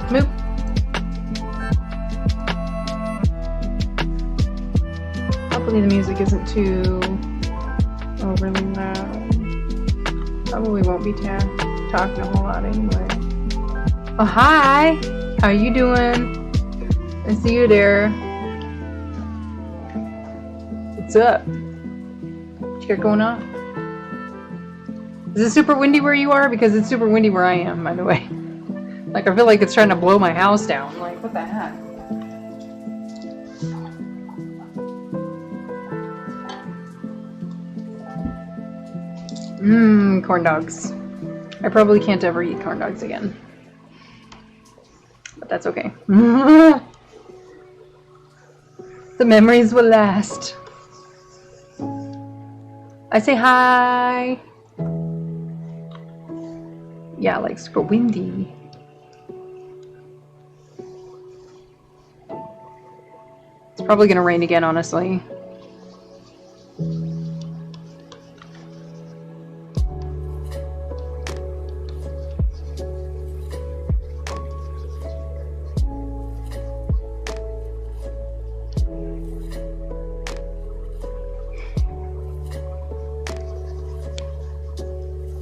Moop. Hopefully the music isn't too overly loud. Probably won't be talking a whole lot anyway. Oh, hi! How you doing? I see you there. What's up? What you got going on? Is it super windy where you are? Because it's super windy where I am, by the way. Like, I feel like it's trying to blow my house down. Like, what the heck? Corn dogs. I probably can't ever eat corn dogs again. But that's okay. The memories will last. I say hi. Yeah, like super windy. It's probably gonna rain again, honestly.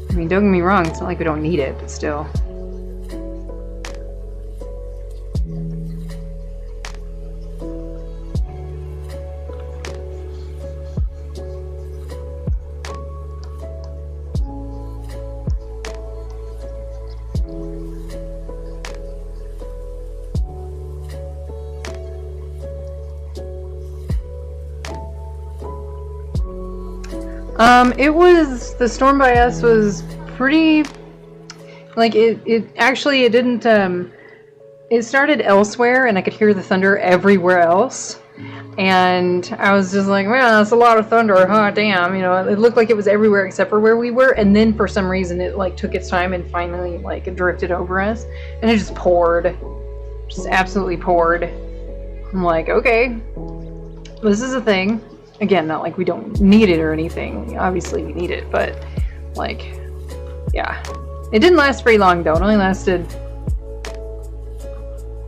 I mean, don't get me wrong, it's not like we don't need it, but still. The storm by us was pretty, like, it didn't, it started elsewhere and I could hear the thunder everywhere else. And I was just like, man, that's a lot of thunder, huh, damn, you know, it looked like it was everywhere except for where we were. And then for some reason it, like, took its time and finally, like, it drifted over us. And it just poured, just absolutely poured. I'm like, okay, this is a thing. Again, not like we don't need it or anything. Obviously we need it, but like Yeah. It didn't last very long, though. It only lasted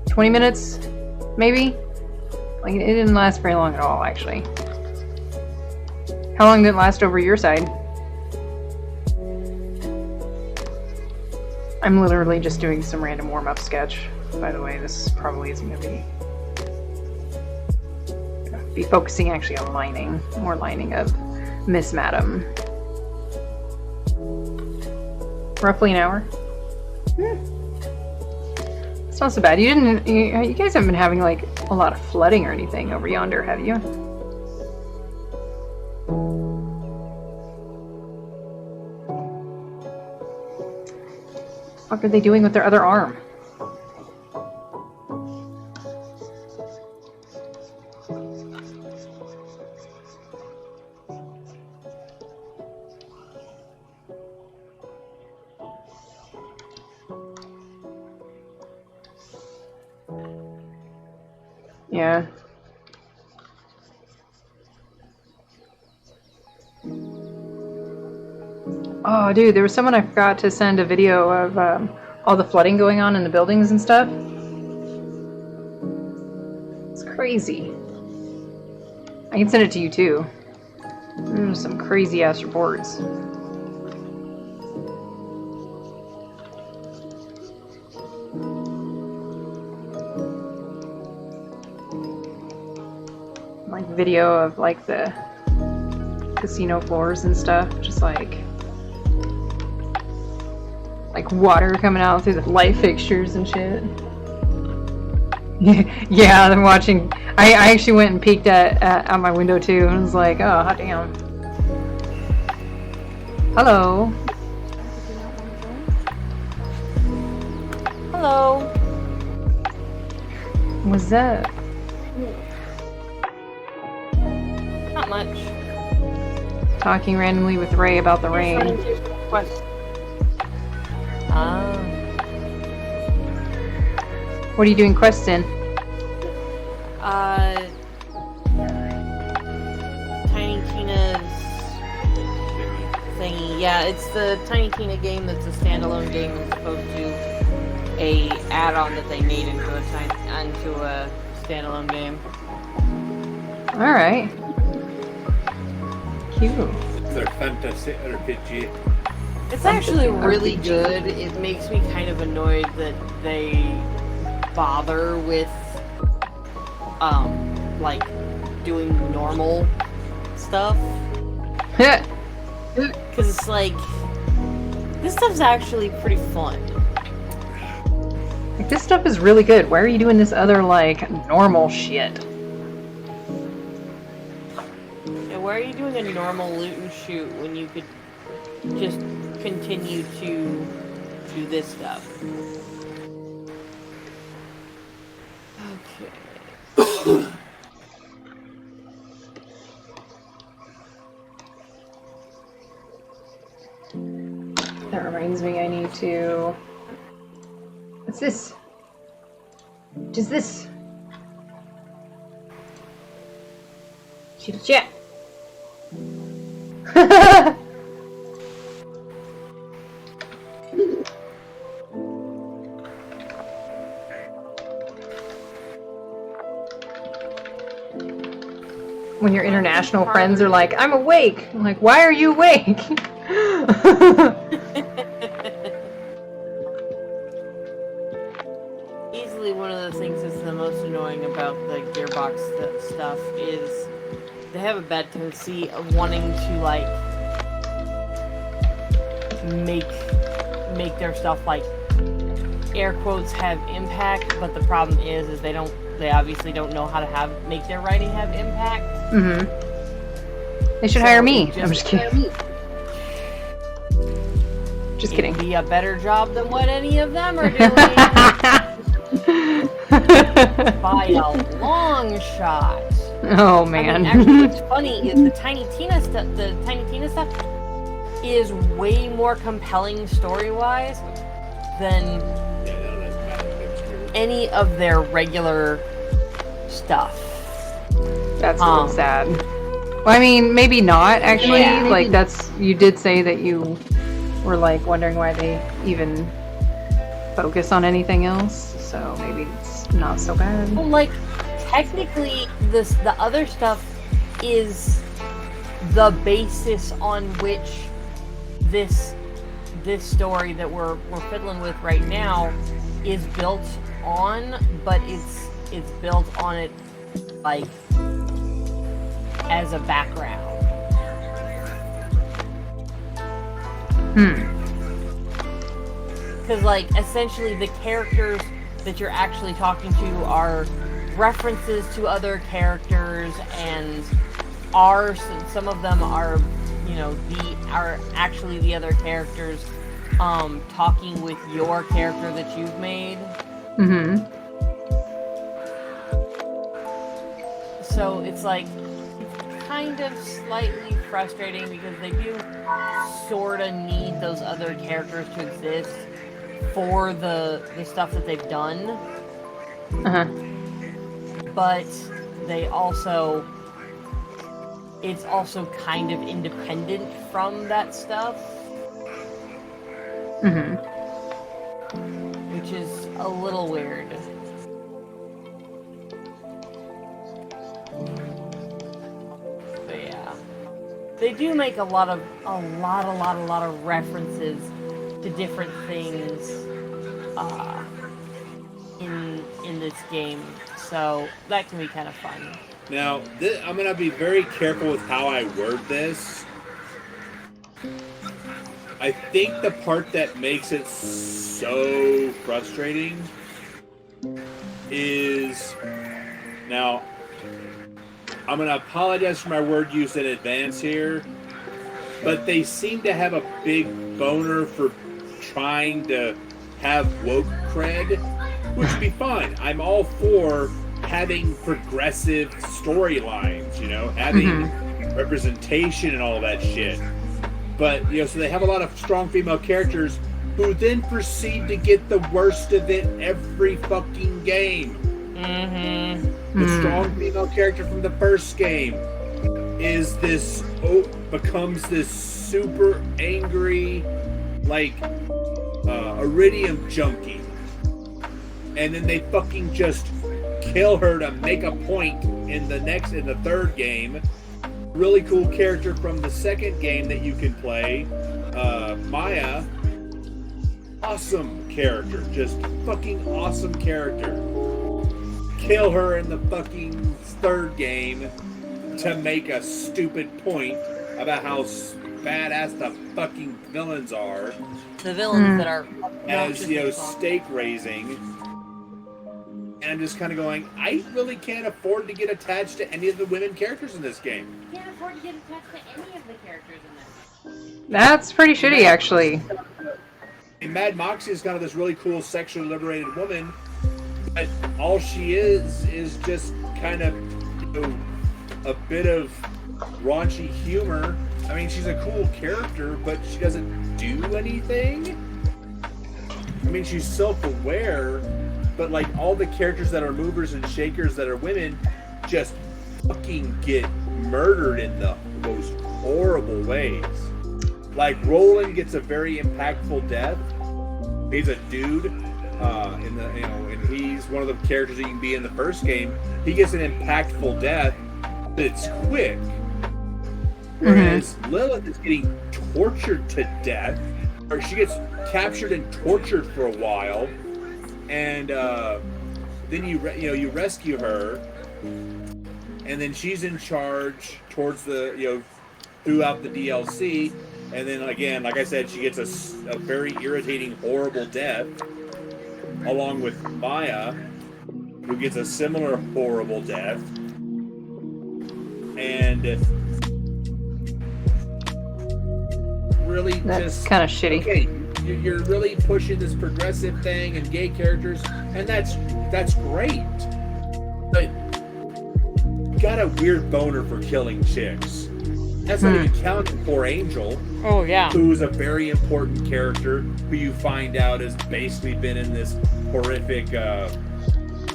20 minutes, maybe? Like, it didn't last very long at all, actually. How long did it last over your side? I'm literally just doing some random warm-up sketch. By the way, this probably isn't going to be focusing actually on lining. More lining of Miss Madam. Roughly an hour. It's not so bad. You guys haven't been having like a lot of flooding or anything over yonder, have you? What are they doing with their other arm? Yeah. Oh, dude, there was someone I forgot to send a video of all the flooding going on in the buildings and stuff. It's crazy. I can send it to you too. There's some crazy ass reports. Like video of like the casino floors and stuff, just like water coming out through the light fixtures and shit. Yeah, I'm watching. I actually went and peeked out my window too, and was like, oh, hot damn. Hello. Hello. What's that? Not much. Talking randomly with Ray about the rain. What? What are you doing questing? Tiny Tina's thingy. Yeah, it's the Tiny Tina game that's a standalone game as opposed to a add-on that they made into a standalone game. All right. Cute. They're fantastic RPG. It's actually really good. It makes me kind of annoyed that they bother with like doing normal stuff. Because it's like, this stuff's actually pretty fun. Like, this stuff is really good. Why are you doing this other like normal shit? Yeah, why are you doing a normal loot and shoot when you could just continue to do this stuff? Okay. That reminds me, I need to... What's this? What is this? Chit chat. When your international friends are like, I'm awake. I'm like, why are you awake? Easily one of the things that's the most annoying about the Gearbox stuff is they have a bad tendency of wanting to like make their stuff like air quotes have impact, but the problem is they obviously don't know how to make their writing have impact. Mm-hmm. They should hire me. I'm just kidding. Just kidding. It'd be a better job than what any of them are doing. By a long shot. Oh man. I mean, actually, what's funny is the Tiny Tina stuff is way more compelling story-wise than any of their regular stuff. That's a little sad. Well, I mean, maybe not actually. Yeah. Like you did say that you were like wondering why they even focus on anything else. So maybe it's not so bad. Well, like, technically, the other stuff is the basis on which this story that we're fiddling with right now is built on, but it's built on it like as a background. Because, like, essentially the characters that you're actually talking to are references to other characters, and some of them are, you know, are actually the other characters talking with your character that you've made. So it's like, it's kind of slightly frustrating because they do sort of need those other characters to exist for the stuff that they've done. But it's also kind of independent from that stuff. Which is a little weird. But yeah. They do make a lot of references to different things in this game. So that can be kind of fun. Now, I'm going to be very careful with how I word this. I think the part that makes it so frustrating is... Now, I'm going to apologize for my word use in advance here, but they seem to have a big boner for trying to have woke cred, which would be fine. I'm all for having progressive storylines, you know, having representation and all that shit. But, you know, so they have a lot of strong female characters who then proceed to get the worst of it every fucking game. The strong female character from the first game becomes this super angry, like, iridium junkie. And then they fucking just kill her to make a point in the third game. Really cool character from the second game that you can play, Maya. Awesome character, just fucking awesome character. Kill her in the fucking third game to make a stupid point about how badass the fucking villains are. The villains that are as, you know, stake raising. And I'm just kind of going, I really can't afford to get attached to any of the women characters in this game. You can't afford to get attached to any of the characters in this. That's pretty shitty, actually. And Mad Moxie is kind of this really cool sexually liberated woman, but all she is just kind of, you know, a bit of raunchy humor. I mean, she's a cool character, but she doesn't do anything. I mean, she's self-aware, but like all the characters that are movers and shakers that are women just fucking get murdered in the most horrible ways. Like Roland gets a very impactful death. He's a dude, and he's one of the characters that you can be in the first game. He gets an impactful death, but it's quick. Whereas Lilith is getting tortured to death, or she gets captured and tortured for a while, and then you rescue her, and then she's in charge towards throughout the DLC, and then again, like I said, she gets a very irritating, horrible death, along with Maya, who gets a similar horrible death, and really that's kind of shitty. Okay, you're really pushing this progressive thing and gay characters, and that's great. But you got a weird boner for killing chicks. That's not even counting poor Angel. Oh yeah. Who's a very important character who you find out has basically been in this horrific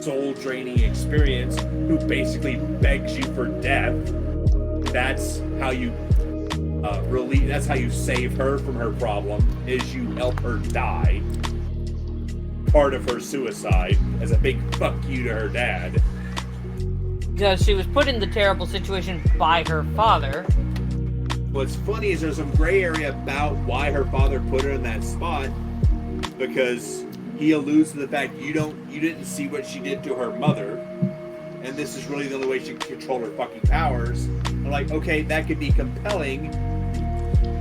soul-draining experience, who basically begs you for death. That's how you relieve. That's how you save her from her problem. Is you help her die. Part of her suicide as a big fuck you to her dad. Because she was put in the terrible situation by her father. What's funny is there's some gray area about why her father put her in that spot, because he alludes to the fact you didn't see what she did to her mother, and this is really the only way she can control her fucking powers. I'm like, okay, that could be compelling,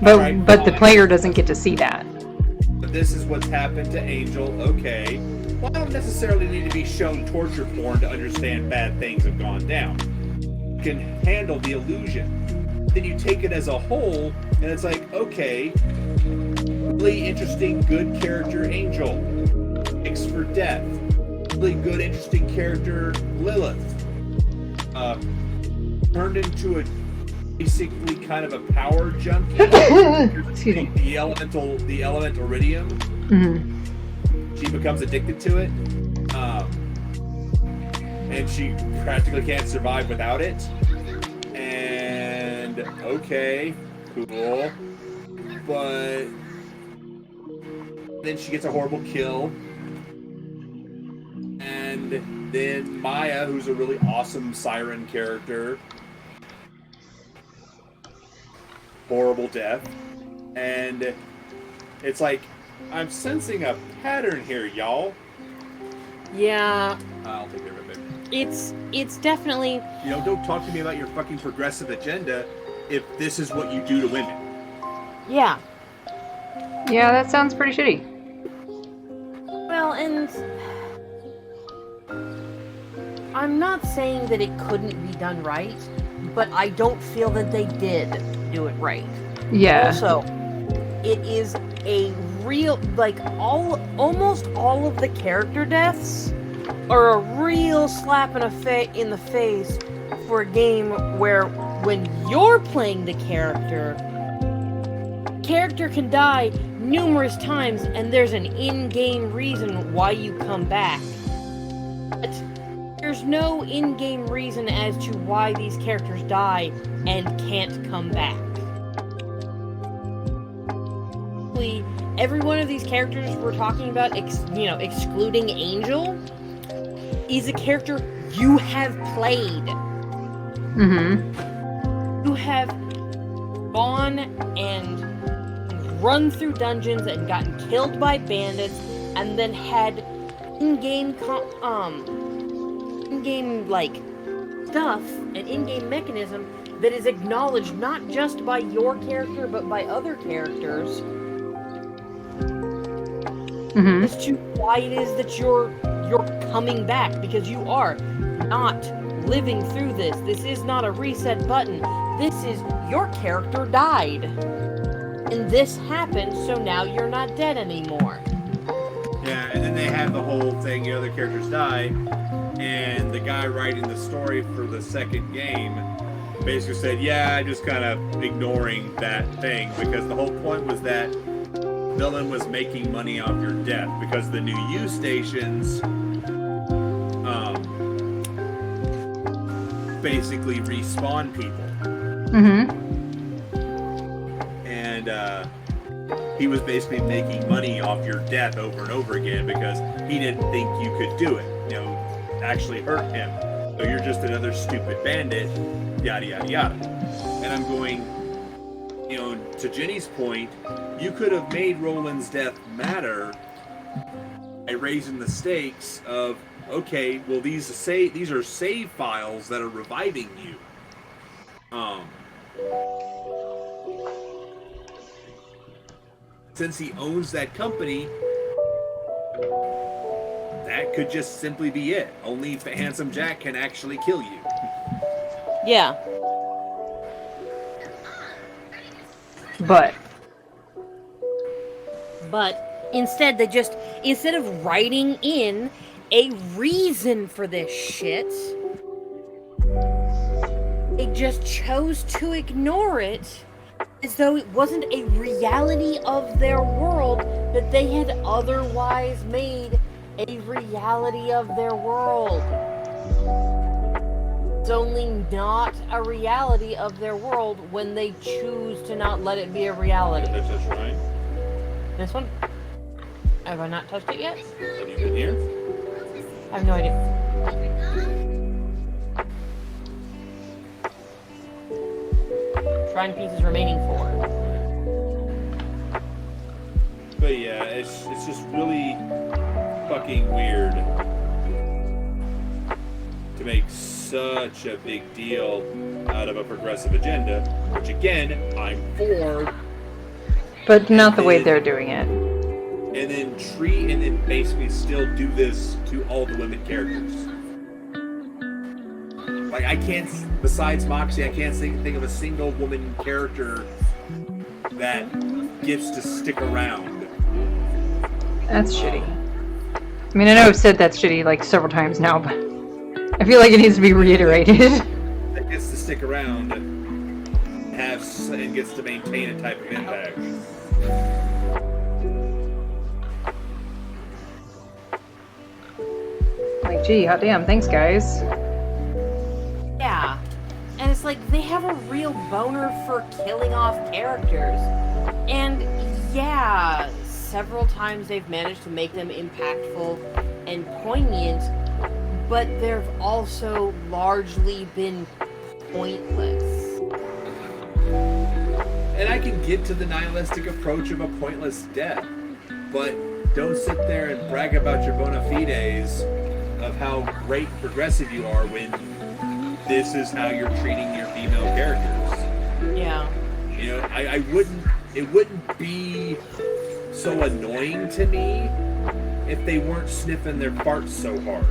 but the player doesn't get to see that. but this is what's happened to Angel. Okay, well, I don't necessarily need to be shown torture porn to understand bad things have gone down. You can handle the illusion. Then you take it as a whole, and it's like, okay, really interesting, good character Angel. Thanks for death. Really good, interesting character Lilith. Turned into a basically kind of a power junkie. Excuse me. The element iridium. Mm-hmm. She becomes addicted to it, and she practically can't survive without it. And okay, cool, but then she gets a horrible kill, and then Maya, who's a really awesome siren character, horrible death, and it's like I'm sensing a pattern here, y'all. Yeah, I'll take care of it. it's definitely... You know, don't talk to me about your fucking progressive agenda if this is what you do to women. Yeah. Yeah, that sounds pretty shitty. Well, and... I'm not saying that it couldn't be done right, but I don't feel that they did do it right. Yeah. Also, it is a real... Like, almost all of the character deaths are a real slap in the face for a game where when you're playing the character can die numerous times and there's an in-game reason why you come back. But there's no in-game reason as to why these characters die and can't come back. Every one of these characters we're talking about, excluding Angel, is a character you have played. Mm-hmm. You have gone and run through dungeons and gotten killed by bandits, and then had in-game stuff, an in-game mechanism that is acknowledged not just by your character but by other characters. Mm-hmm. As to why it is that you're coming back, because you are not living through this. This is not a reset button. This is your character died. And this happened, so now you're not dead anymore. Yeah, and then they have the whole thing, the other characters die, and the guy writing the story for the second game basically said, yeah, I'm just kind of ignoring that thing, because the whole point was that villain was making money off your death, because the new U stations basically respawn people. Mm-hmm. And he was basically making money off your death over and over again because he didn't think you could do it, actually hurt him. So you're just another stupid bandit, yada yada yada. And I'm going, to Jenny's point, you could have made Roland's death matter by raising the stakes of, okay, well these are save files that are reviving you. Since he owns that company, that could just simply be it. Only Handsome Jack can actually kill you. Yeah. But instead instead of writing in a reason for this shit, they just chose to ignore it as though it wasn't a reality of their world that they had otherwise made a reality of their world. It's only not a reality of their world when they choose to not let it be a reality. There's a shrine. This one? Have I not touched it yet? Have you been here? I have no idea. Shrine pieces remaining 4. But yeah, it's just really fucking weird to make such a big deal out of a progressive agenda, which again, I'm for. But not the way they're doing it. And then basically still do this to all the women characters. Like, I can't, besides Moxie, I can't think of a single woman character that gets to stick around. That's shitty. I mean, I know I've said that's shitty like several times now, but I feel like it needs to be reiterated. That gets to stick around and gets to maintain a type of impact. Like, gee, hot damn, thanks guys. Yeah. And it's like, they have a real boner for killing off characters. And yeah, several times they've managed to make them impactful and poignant, but they've also largely been pointless. And I can get to the nihilistic approach of a pointless death, but don't sit there and brag about your bona fides of how great progressive you are when this is how you're treating your female characters. Yeah. You know, it wouldn't be so annoying to me if they weren't sniffing their farts so hard.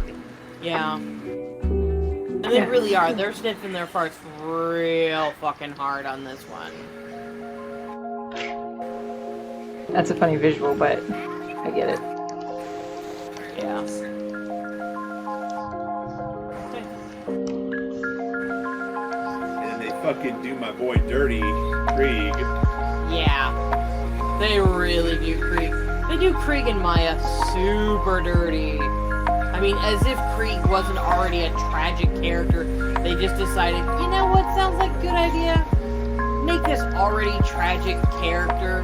Yeah. And they really are. They're sniffing their farts real fucking hard on this one. That's a funny visual, but I get it. Yeah. And they fucking do my boy dirty, Krieg. Yeah. They really do Krieg. They do Krieg and Maya super dirty. I mean, as if Krieg wasn't already a tragic character, they just decided, you know what sounds like a good idea? Make this already tragic character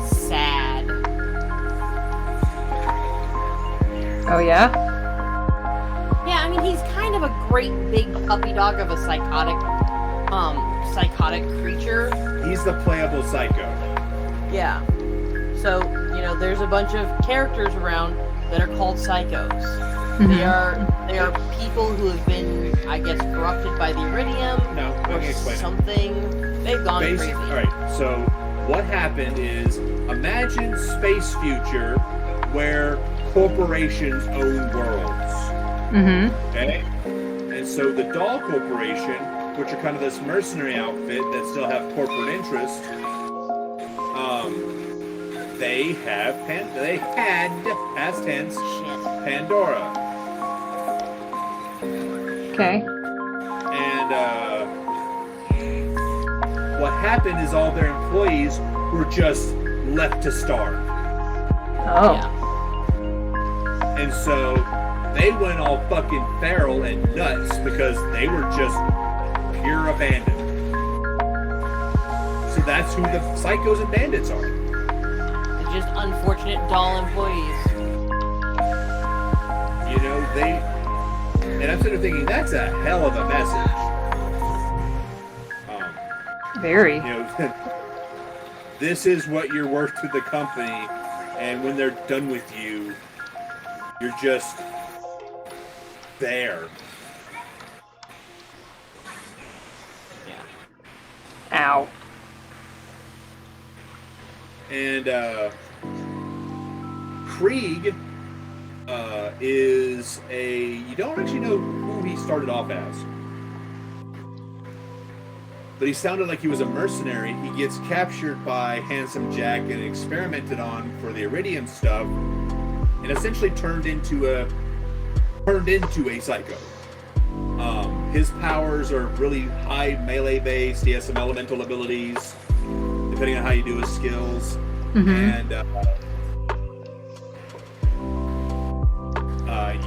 sad. Oh yeah? Yeah, I mean, he's kind of a great big puppy dog of a psychotic creature. He's the playable psycho. Yeah. So, you know, there's a bunch of characters around that are called psychos. Mm-hmm. They are people who have been, I guess, corrupted by the iridium No, let me or explain it. something. They've gone crazy. Alright, so what happened is, imagine space future where corporations own worlds. Mm-hmm. Okay? And so the Doll Corporation, which are kind of this mercenary outfit that still have corporate interest, they had, past tense, Pandora. Okay. And what happened is all their employees were just left to starve. Oh. Yeah. And so they went all fucking feral and nuts because they were just pure abandoned. So that's who the psychos and bandits are. They're just unfortunate doll employees. You know, and I'm sort of thinking, that's a hell of a message. Very. You know, this is what you're worth to the company, and when they're done with you, you're just there. Yeah. Ow. And Krieg is you don't actually know who he started off as. But he sounded like he was a mercenary. He gets captured by Handsome Jack and experimented on for the iridium stuff, and essentially turned into a psycho. His powers are really high melee based. He has some elemental abilities, depending on how you do his skills. Mm-hmm. And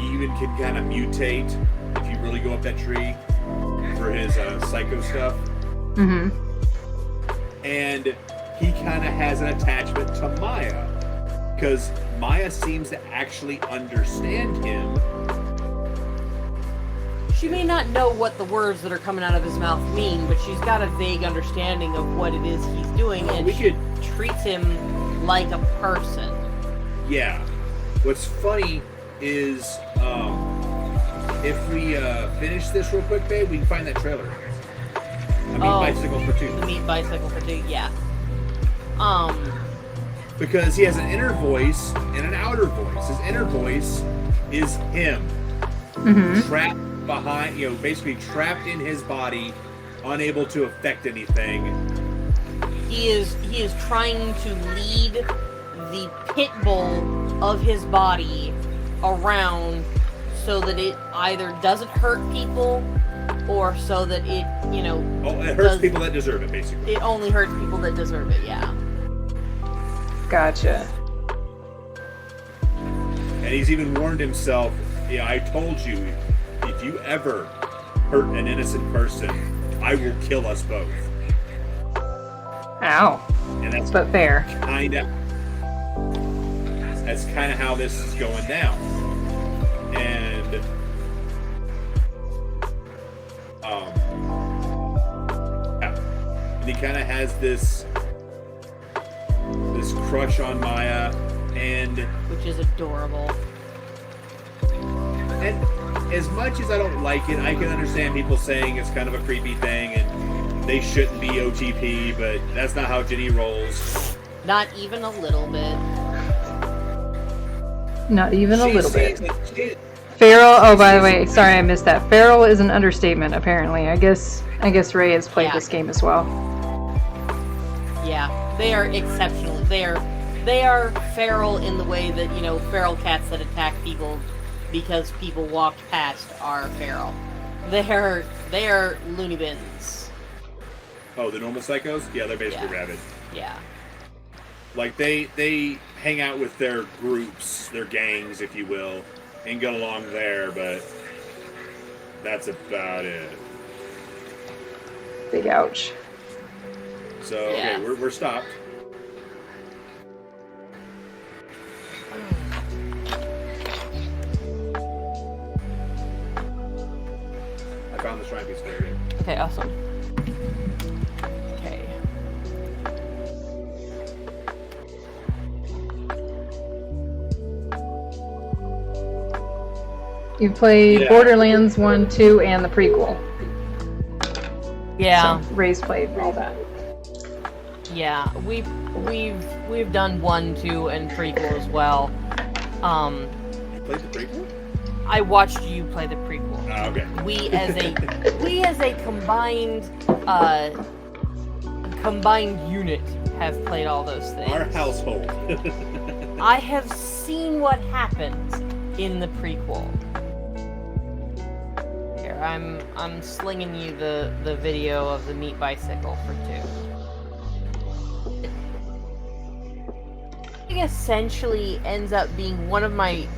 you even can kind of mutate if you really go up that tree. for his psycho stuff. Mm-hmm. And he kind of has an attachment to Maya. Because Maya seems to actually understand him. She may not know what the words that are coming out of his mouth mean, but she's got a vague understanding of what it is he's doing, and she treats him like a person. Yeah. What's funny is, if we finish this real quick, babe, we can find that trailer. I mean, Bicycle for Two. The Meat Bicycle for Two, yeah. Because he has an inner voice and an outer voice. His inner voice is him. Mm-hmm. Trapped behind, basically trapped in his body, unable to affect anything. He is trying to lead the pit bull of his body around so that it either doesn't hurt people or so that it, it hurts people that deserve it, basically. It only hurts people that deserve it, yeah. Gotcha. And he's even warned himself, I told you, if you ever hurt an innocent person, I will kill us both. Ow. And that's but fair. That's kind of how this is going down. And and he kind of has this crush on Maya, and which is adorable. And as much as I don't like it, I can understand people saying it's kind of a creepy thing and they shouldn't be OTP, but that's not how Jenny rolls. Not even a little bit. Not even a little bit. Feral. Oh, by the way, sorry I missed that. Feral is an understatement, apparently. I guess Ray has played this game as well. Yeah, they are exceptional. They are feral in the way that, feral cats that attack people because people walked past are feral. They are loony bins. Oh, the normal psychos? Yeah, they're basically rabid. Yeah. Like, they hang out with their groups, their gangs, if you will, and get along there, but that's about it. Big ouch. So, okay, we're stopped. I found the shrine piece for you. Okay, awesome. Okay. You played Borderlands 1, 2, and the prequel. Yeah. So Ray's played all that. Yeah, we've done 1, 2, and prequel as well. You played the prequel? I watched you play the prequel. Oh, okay. We as a combined unit have played all those things. Our household. I have seen what happens in the prequel. Here, I'm slinging you the video of the Meat Bicycle for 2. He essentially ends up being one of my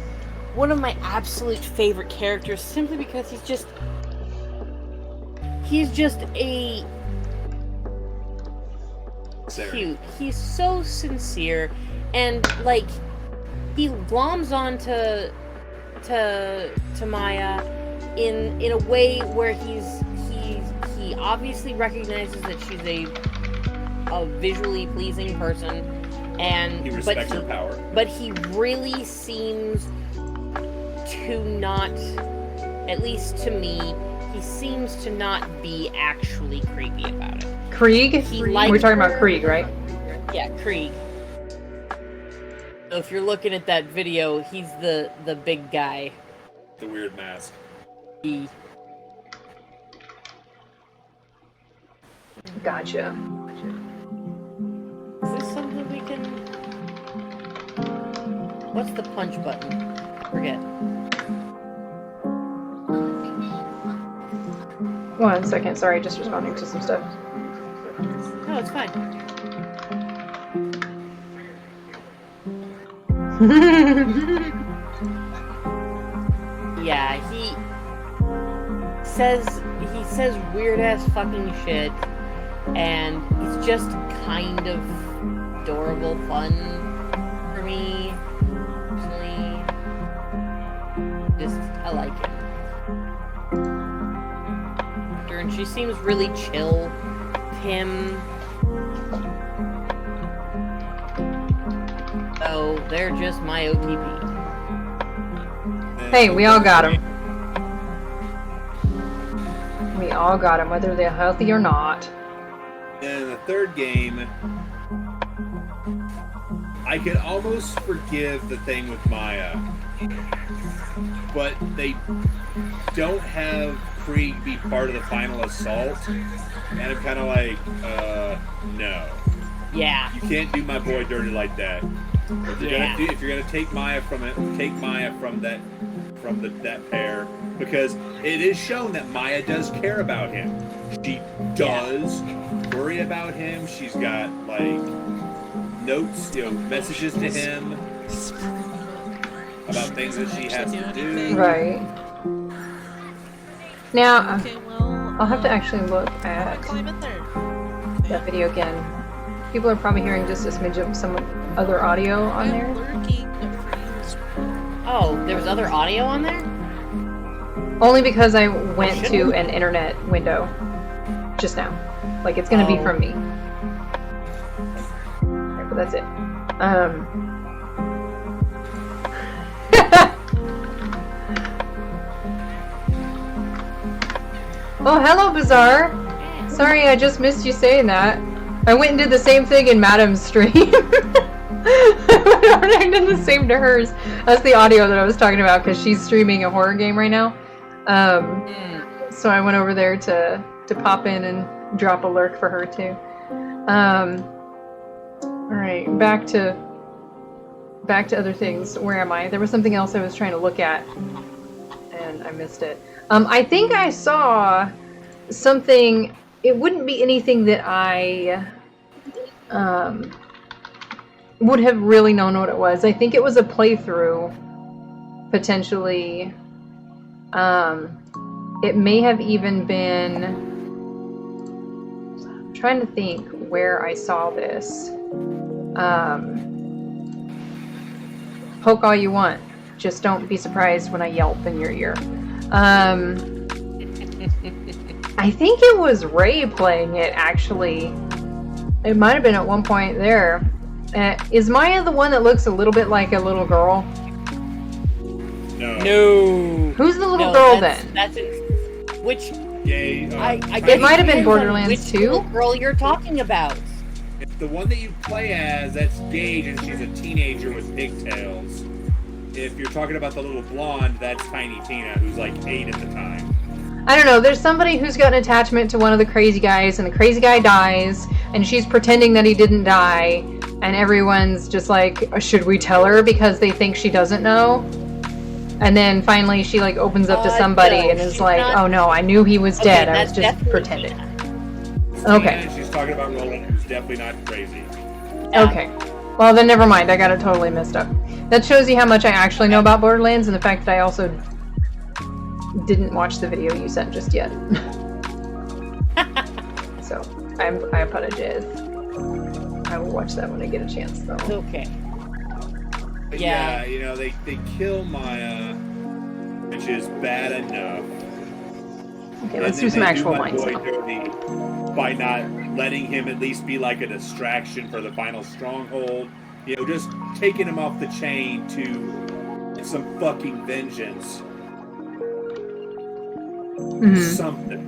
absolute favorite characters, simply because he's just a cute. He's so sincere, and like he gloms on to Maya in a way where he obviously recognizes that she's a visually pleasing person, and he respects her power. But he really seems to not, at least to me, he seems to not be actually creepy about it. Krieg? We're talking about Krieg, right? Yeah, Krieg. So if you're looking at that video, he's the big guy. The weird mask. Gotcha. Is this something we can... What's the punch button? Forget. 1 second, sorry, just responding to some stuff. No, it's fine. Yeah, he he says weird ass fucking shit, and it's just kind of adorable fun for me personally. Just I like it. And she seems really chill. Him. So they're just my OTP. Hey, we all got him. We all got him, whether they're healthy or not. And in the third game, I could almost forgive the thing with Maya, but they don't have Krieg be part of the final assault, and I'm kind of like, no. Yeah. You can't do my boy dirty like that. If you're gonna take Maya from it, take Maya from that pair, because it is shown that Maya does care about him. She does worry about him. She's got like notes, messages to him about things that she has to do. Right. Now, Okay, well, I'll have to actually look at climb in there. that video again. People are probably hearing just a smidge of some other audio on I'm there. lurking for you. Oh, there was other audio on there? Only because I went to an internet window just now. Like, it's gonna be from me. Okay, but that's it. Oh, hello, Bizarre. Sorry, I just missed you saying that. I went and did the same thing in Madam's stream. I did the same to hers. That's the audio that I was talking about, because she's streaming a horror game right now. So I went over there to pop in and drop a lurk for her too. Alright, back to other things. Where am I? There was something else I was trying to look at, and I missed it. I think I saw something. It wouldn't be anything that I would have really known what it was. I think it was a playthrough, potentially. It may have even been... I'm trying to think where I saw this. Poke all you want. Just don't be surprised when I yelp in your ear. I think it was Ray playing it, actually. It might have been at one point there. Is Maya the one that looks a little bit like a little girl? No. Who's the little girl then? That's it. Which... Yay. I It might have been depends on Borderlands which 2. little girl you're talking about. It's the one that you play as, that's Gage, and she's a teenager with pigtails. If you're talking about the little blonde, that's Tiny Tina, who's like 8 at the time. I don't know, there's somebody who's got an attachment to one of the crazy guys, and the crazy guy dies, and she's pretending that he didn't die, and everyone's just like, should we tell her, because they think she doesn't know? And then finally she like opens up to somebody no, and is she's like, not... oh no, I knew he was dead, I was that's just pretending. Tina, Okay. she's talking about Roland, who's definitely not crazy. Okay. Well then never mind, I got it totally messed up. That shows you how much I actually know about Borderlands, and the fact that I also didn't watch the video you sent just yet. So, I apologize. I will watch that when I get a chance, though. Okay. But Yeah. they kill Maya, which is bad enough. Okay, let's And do some they actual my lines boy now. dirty by not letting him at least be like a distraction for the final stronghold. Just taking him off the chain to some fucking vengeance. Something.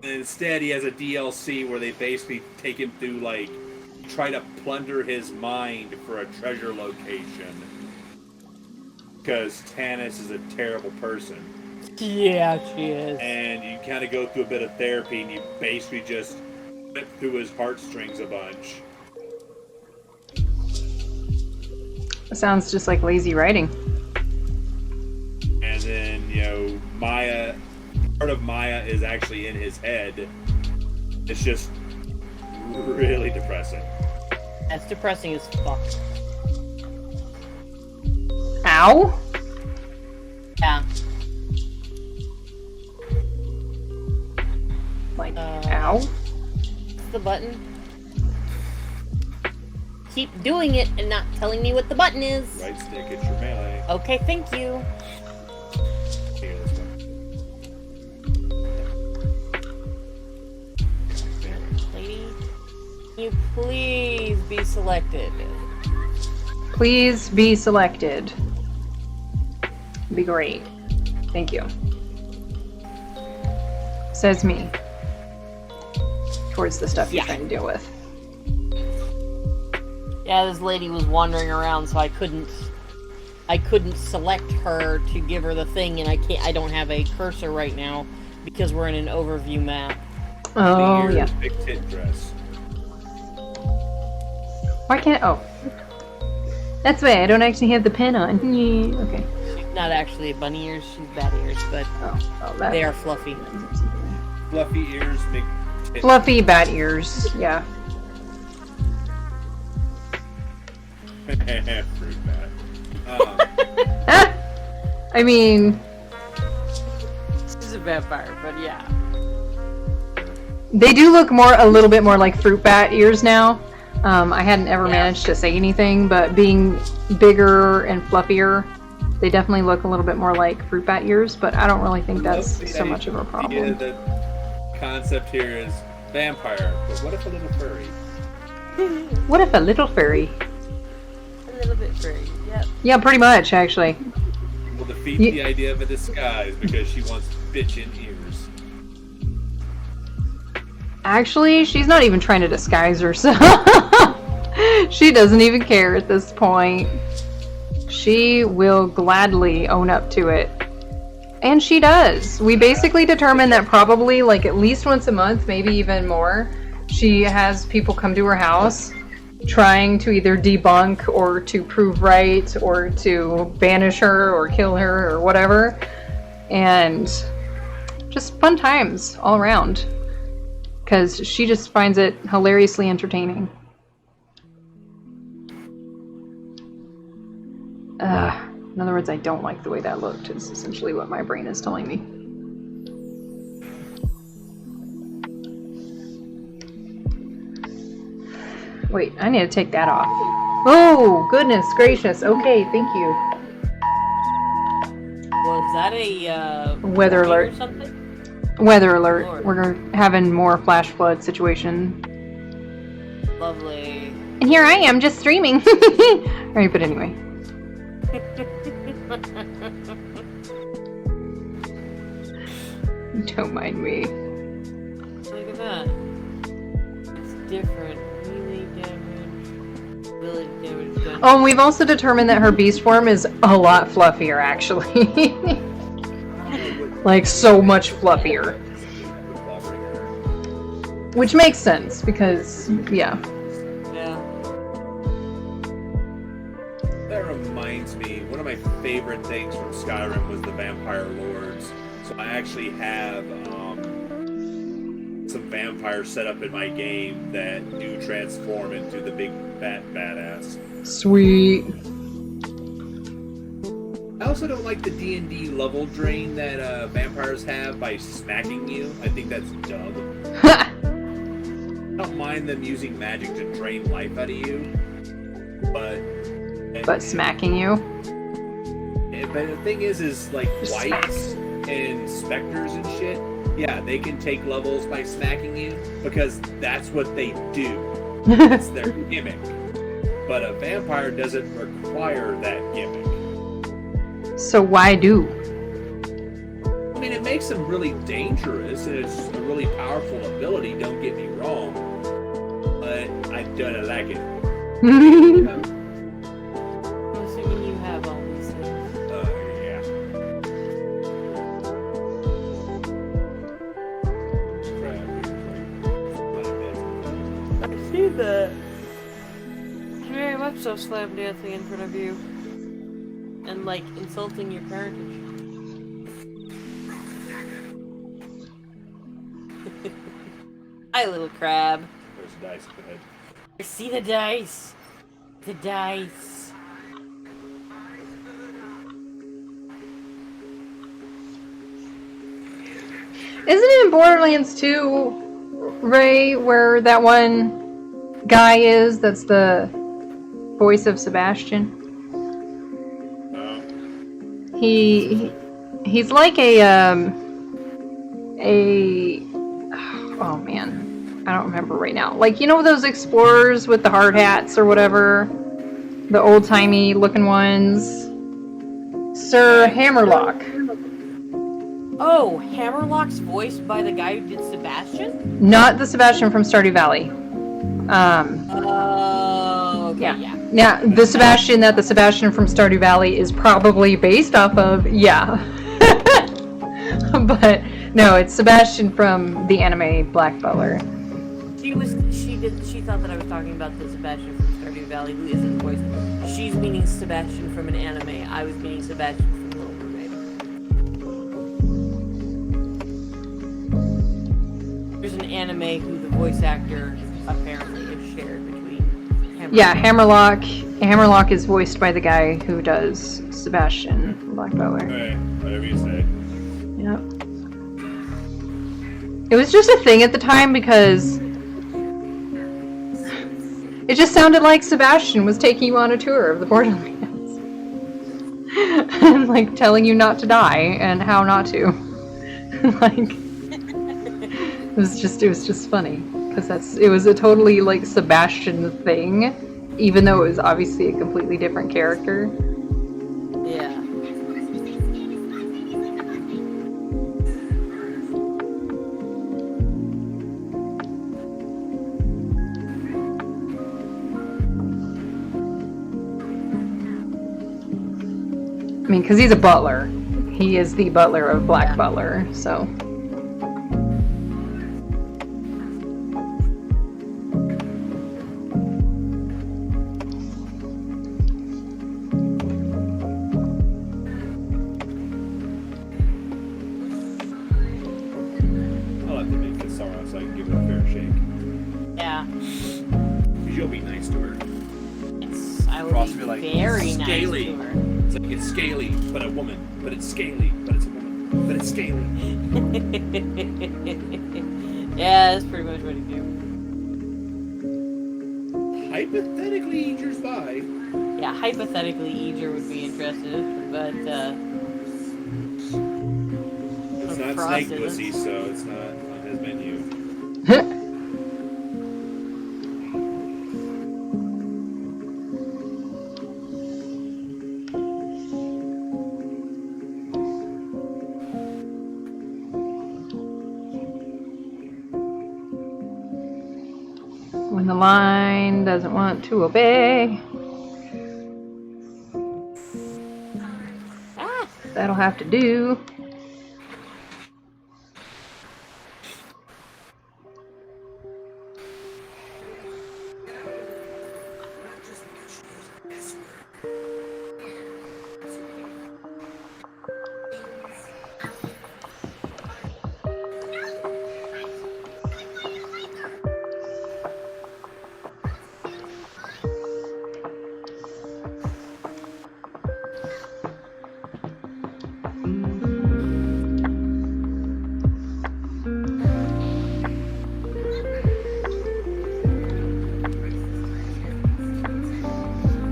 And instead, he has a DLC where they basically take him through, like, try to plunder his mind for a treasure location. Because Tannis is a terrible person. Yeah, she is. And you kind of go through a bit of therapy, and you basically just rip through his heartstrings a bunch. Sounds just like lazy writing. And then, Maya, part of Maya is actually in his head. It's just really depressing. That's depressing as fuck. Ow? Yeah. Like, ow. What's the button? Keep doing it and not telling me what the button is. Right stick, it's your melee. Okay, thank you. Here, this one. Lady, can you please be selected? Please be selected. Be great. Thank you. Says me. Towards the stuff you're trying to deal with. Yeah, this lady was wandering around, so I couldn't select her to give her the thing, and I don't have a cursor right now because we're in an overview map. Oh, yeah. Big tit dress. Why can't... Oh. That's why I don't actually have the pen on. Yeah, okay. She's not actually a bunny ears, she's bat ears, but That... they are fluffy. Fluffy ears, big tit. Fluffy bat ears, yeah. Fruit bat. I mean... She's a vampire, but yeah. They do look a little bit more like fruit bat ears now. I hadn't ever managed to say anything, but being bigger and fluffier, they definitely look a little bit more like fruit bat ears, but I don't really think that's so much of a problem. The concept here is vampire, but what if a little furry? What if a little furry? A little bit furry, yep. Yeah, pretty much, actually. Will defeat the idea of a disguise because she wants bitchin' ears. Actually, she's not even trying to disguise herself. She doesn't even care at this point. She will gladly own up to it. And she does. We basically determined that probably like at least once a month, maybe even more, she has people come to her house trying to either debunk or to prove right or to banish her or kill her or whatever. And just fun times all around. Because she just finds it hilariously entertaining. In other words, I don't like the way that looked, is essentially what my brain is telling me. Wait, I need to take that off. Oh, goodness gracious. Okay, thank you. Was that a Weather alert. or something? Weather alert. Lord. We're having more flash flood situation. Lovely. And here I am just streaming. Alright, but anyway. Don't mind me. Look at that. It's different. Melee damage. Ability damage done. Oh, and we've also determined that her beast form is a lot fluffier, actually. Like, so much fluffier. Which makes sense, because, yeah. Yeah. That reminds me, one of my favorite things from Skyrim was the Vampire Lords. So I actually have some vampires set up in my game that do transform into the big fat badass. Sweet. I also don't like the D&D level drain that vampires have by smacking you. I think that's dumb. I don't mind them using magic to drain life out of you, But smacking you? But the thing is like wights and specters and shit, yeah, they can take levels by smacking you because that's what they do. It's their gimmick. But a vampire doesn't require that gimmick. So why do? I mean, it makes them really dangerous, and it's a really powerful ability, don't get me wrong. But I don't like it. I'm assuming you have all these things. Yeah. I see that. Very much so slam dancing in front of you. And, like, insulting your parentage. Hi, little crab. There's dice. Go ahead. I see the dice. The dice. Isn't it in Borderlands 2, Ray, where that one guy is that's the voice of Sebastian? He's like oh man, I don't remember right now. Like, you know those explorers with the hard hats or whatever? The old-timey looking ones? Sir Hammerlock. Oh, Hammerlock's voiced by the guy who did Sebastian? Not the Sebastian from Stardew Valley. Okay, yeah. Yeah, the Sebastian from Stardew Valley is probably based off of, yeah. But no, it's Sebastian from the anime Black Butler. She thought that I was talking about the Sebastian from Stardew Valley who isn't voiced. She's meaning Sebastian from an anime. I was meaning Sebastian from Little Mermaid. There's an anime who the voice actor apparently is shared between Hammerlock. Yeah, Hammerlock is voiced by the guy who does Sebastian from Black Butler. Alright, whatever you say. Yep. It was just a thing at the time because it just sounded like Sebastian was taking you on a tour of the Borderlands. And like telling you not to die and how not to. Like it was just funny because it was a totally like Sebastian thing, even though it was obviously a completely different character. Yeah. I mean, because he's a butler. He is the butler of Black Butler, so. I'll have to make this sorrow so I can give it a fair shake. Yeah. Because you'll be nice to her. Yes, I Ross would will be be like, very scaly. nice to her. It's like it's scaly, but a woman. But it's scaly, but it's a woman. But it's scaly. Yeah, that's pretty much what he do. Hypothetically, Eager's by. Yeah, hypothetically, Eager would be interested, but It's not Frost snake isn't. pussy, so it's not on his menu. When the line doesn't want to obey. That'll have to do.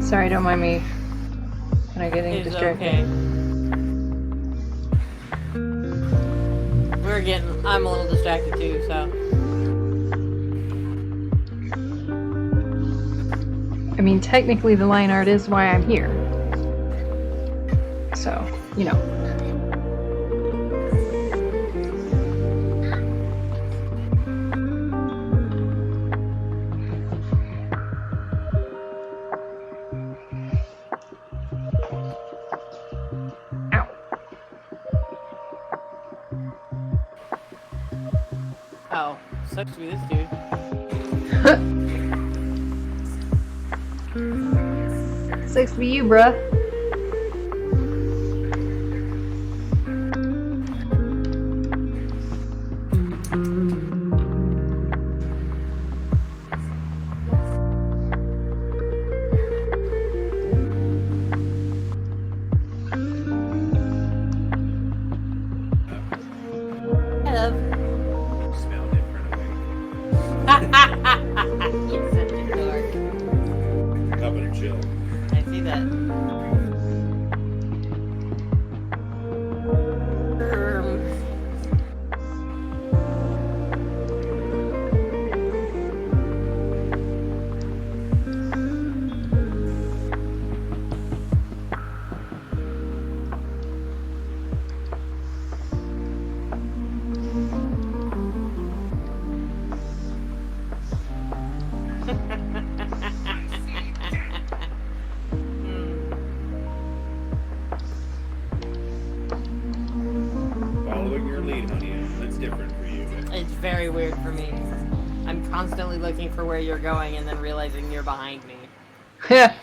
Sorry, don't mind me. When I getting it's distracted. okay. I'm a little distracted too, so. I mean, technically the line art is why I'm here. So, you know. Ow. Oh, sucks to be this dude. Sucks to be you, bruh. I love. see that. Following your lead, honey. That's different for you. It's very weird for me. I'm constantly looking for where you're going and then realizing you're behind me. Yeah.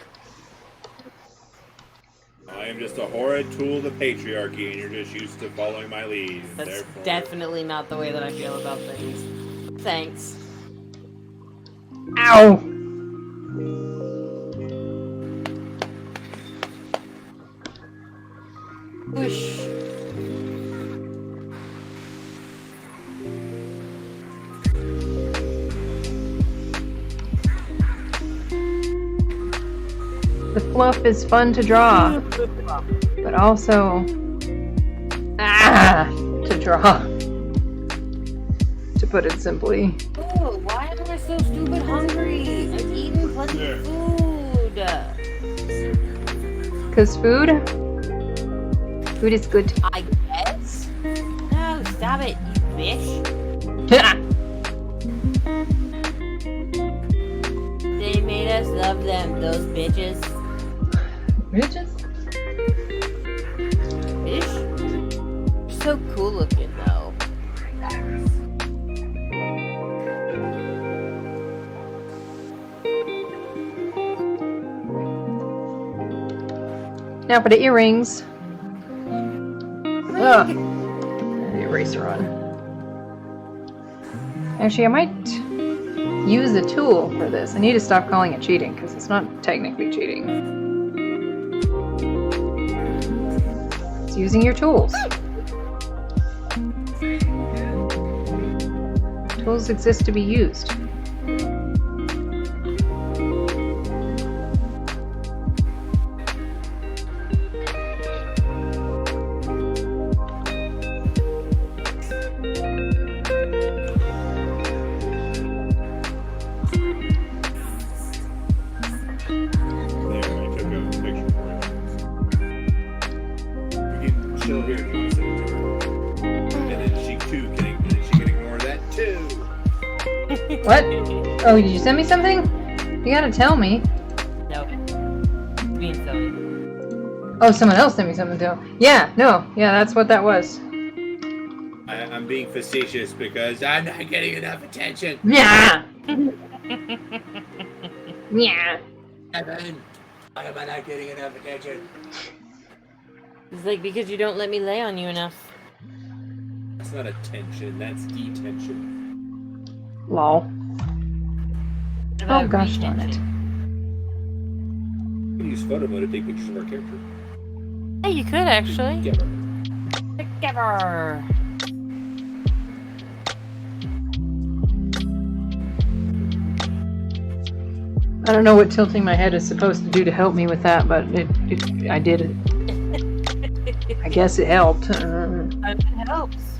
I am just a horrid tool of the patriarchy, and you're just used to following my lead. That's Therefore, definitely not the way that I feel about things. Thanks. Ow! Whoosh. The fluff is fun to draw, but also to draw. To put it simply. Oh, why am I so stupid hungry? I've eaten plenty of food. Cause food is good. I guess? No, stop it, you bitch. They made us love them, those bitches. Bitches? Bitch? You're so cool looking, though. Now for the earrings. Ugh. The eraser on. Actually, I might use a tool for this. I need to stop calling it cheating because it's not technically cheating. It's using your tools. Tools exist to be used. What? Oh, did you send me something? You gotta tell me. No. Being silly. Oh, someone else sent me something too. Yeah, no. Yeah, that's what that was. I'm being facetious because I'm not getting enough attention. Yeah. Yeah. Evan, why am I not getting enough attention? It's like because you don't let me lay on you enough. That's not attention, that's detention. Lol. Oh gosh darn it. You can use photo mode to take pictures of our character. Hey, you could actually. Together. Together. I don't know what tilting my head is supposed to do to help me with that, but I did it. I guess it helped. It helps.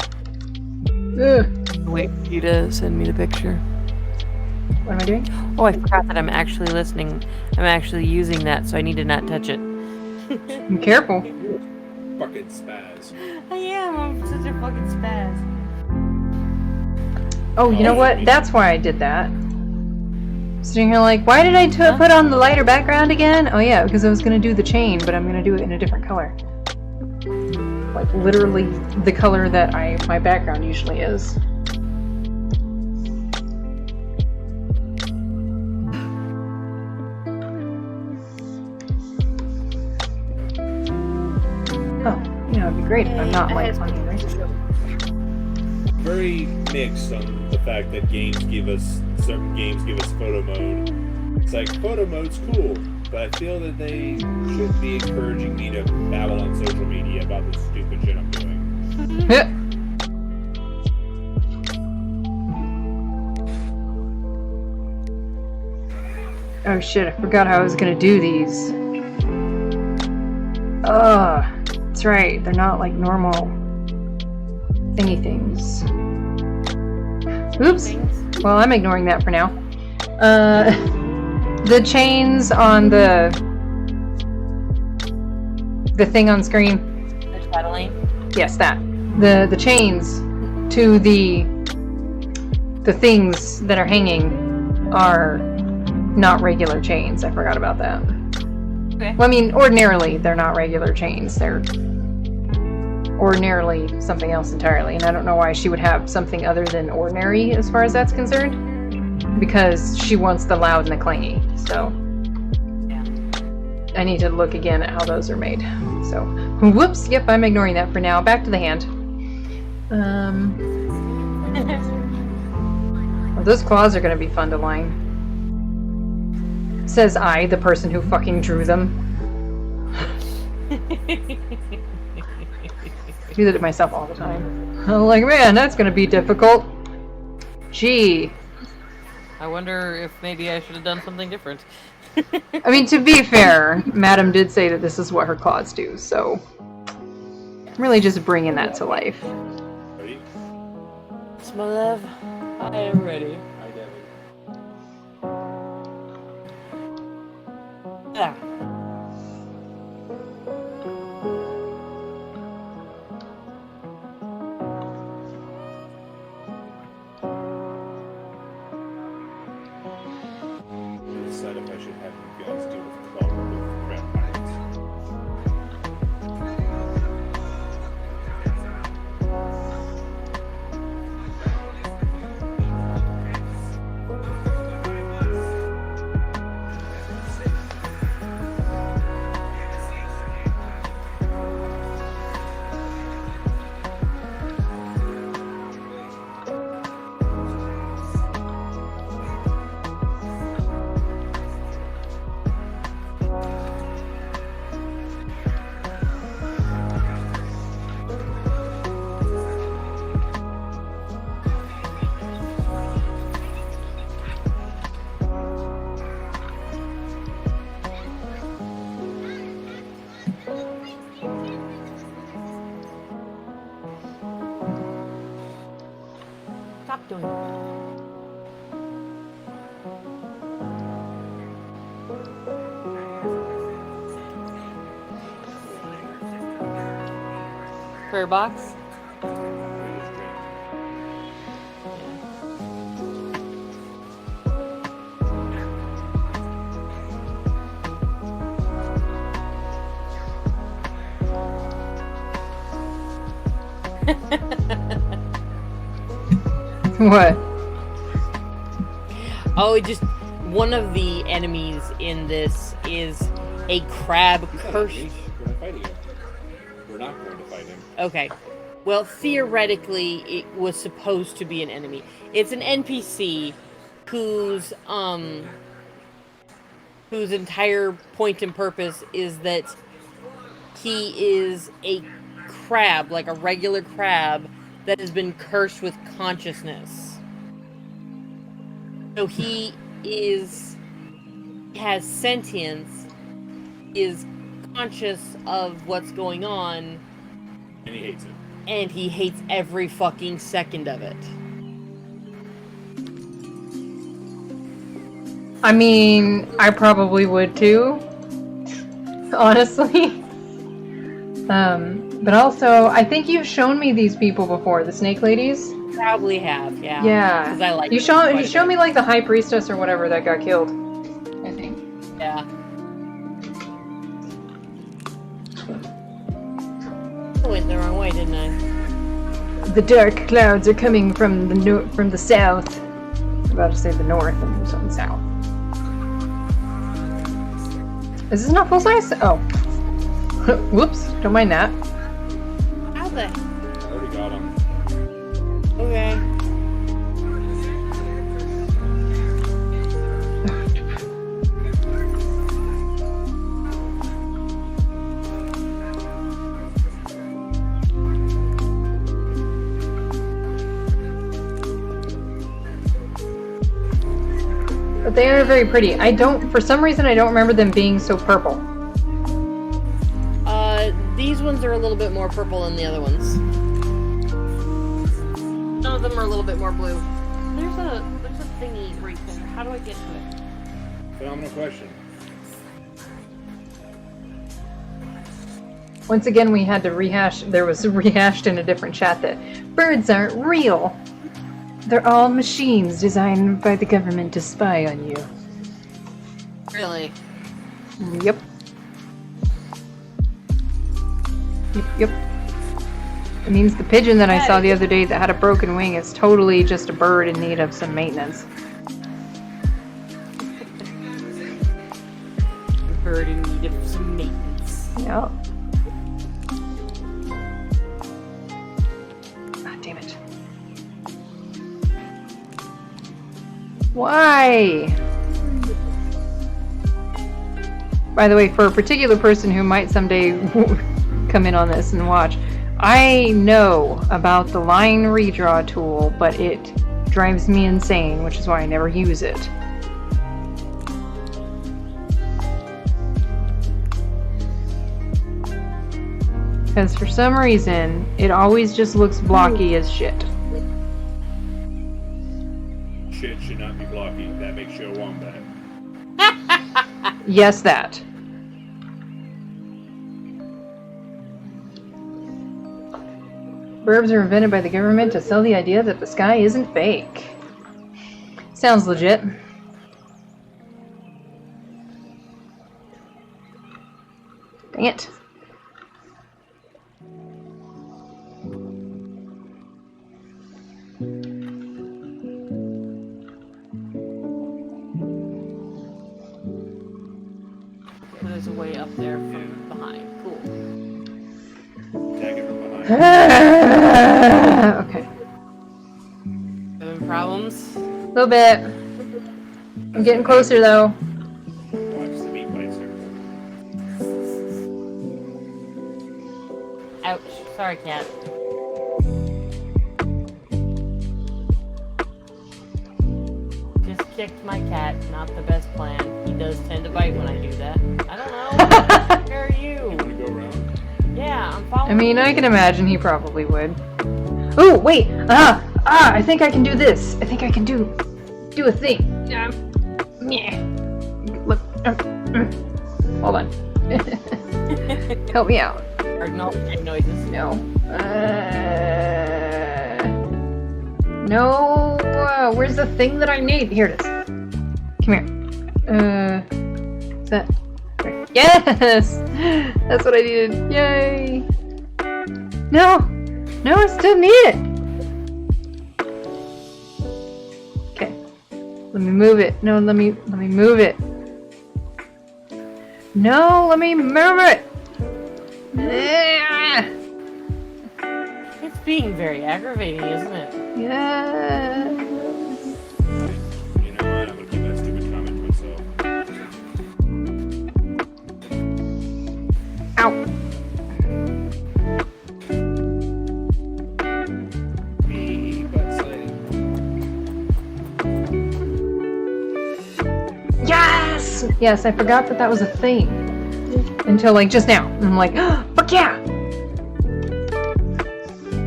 Ugh. Wait for you to send me the picture. What am I doing? Oh, I forgot that I'm actually listening. I'm actually using that, so I need to not touch it. Be careful. Fucking spaz. I am. I'm such a fucking spaz. Oh, you know what? That's why I did that. Sitting here like, why did I put on the lighter background again? Oh yeah, because I was going to do the chain, but I'm going to do it in a different color. Like literally the color that my background usually is. Oh, you know, it'd be great if I'm not like on the eraser. Very mixed on the fact that certain games give us photo mode. It's like, photo mode's cool, but I feel that they should be encouraging me to babble on social media about the stupid shit I'm doing. Oh shit, I forgot how I was gonna do these. That's right. They're not like normal thingy things. Oops. Well, I'm ignoring that for now. The chains on the thing on screen. The Chatelaine? Yes, that. The chains to the things that are hanging are not regular chains. I forgot about that. Okay. Well, I mean, ordinarily they're not regular chains. They're ordinarily something else entirely, and I don't know why she would have something other than ordinary as far as that's concerned. Because she wants the loud and the clangy, so Yeah. I need to look again at how those are made. So, whoops, yep, I'm ignoring that for now. Back to the hand. Well, those claws are going to be fun to line. Says I, the person who fucking drew them. Do that to myself all the time. I'm like, man, that's going to be difficult. Gee. I wonder if maybe I should have done something different. I mean, to be fair, Madam did say that this is what her claws do, so I'm really just bringing that to life. Ready? Yes, my love. I am ready. Hi, Devin. Yeah. Decide if I should have you guys deal with Club or with Red Pirates. Stop doing that. Prayer box? What? Oh, it just one of the enemies in this is a crab curse. We're not fighting him. We're not going to fight him. Okay. Well, theoretically, it was supposed to be an enemy. It's an NPC whose entire point and purpose is that he is a crab, like a regular crab, that has been cursed with consciousness. So he has sentience, is conscious of what's going on, And he hates it. and he hates every fucking second of it. I mean, I probably would too. Honestly. But also, I think you've shown me these people before, the snake ladies. Probably have, yeah. Yeah. Because I like you them showed quite a me bit. like the high priestess or whatever that got killed. I think. Yeah. I went the wrong way, didn't I? The dark clouds are coming from the south. I'm about to say the north and something south. Is this not full size? Oh. Whoops. Don't mind that. How the? I already got him. Okay. But they are very pretty. For some reason I don't remember them being so purple. These ones are a little bit more purple than the other ones. Some of them are a little bit more blue. There's a thingy right there. How do I get to it? Phenomenal question. Once again, we had to rehash. There was rehashed in a different chat that birds aren't real. They're all machines designed by the government to spy on you. Really? Yep. Yep. It means the pigeon that I saw the other day that had a broken wing is totally just a bird in need of some maintenance. Bird in need of some maintenance. Yep. Ah, damn it. Why? By the way, for a particular person who might someday come in on this and watch, I know about the line redraw tool, but it drives me insane, which is why I never use it. Because for some reason, it always just looks blocky as shit. Shit should not be blocky. That makes you a wombat. Yes, that. Burbs are invented by the government to sell the idea that the sky isn't fake. Sounds legit. Dang it. There's a way up there from behind. Cool. Tag it from behind. Okay. Having problems? A little bit. I'm getting closer though. Watch the meat bite circle. Ouch. Sorry, cat. Just kicked my cat. Not the best plan. He does tend to bite when I do that. I don't know. Where are you? You want to go around? Yeah, I'm following. I mean, I can imagine he probably would. Oh, wait! I think I can do this. I think I can do a thing. Yeah. Look. Hold on. Help me out. No noises. No. No. Where's the thing that I need? Here it is. Come here. Is that? Yes! That's what I needed. Yay! No! No, I still need it! Okay. Let me move it. No, let me move it. No, let me move it! Yeah! It's being very aggravating, isn't it? Yeah. You know what? I'm going to keep that stupid comment to myself. Ow. Me butt sliding. Yes! Yes, I forgot that that was a thing. Until like just now. And I'm like, oh, fuck yeah!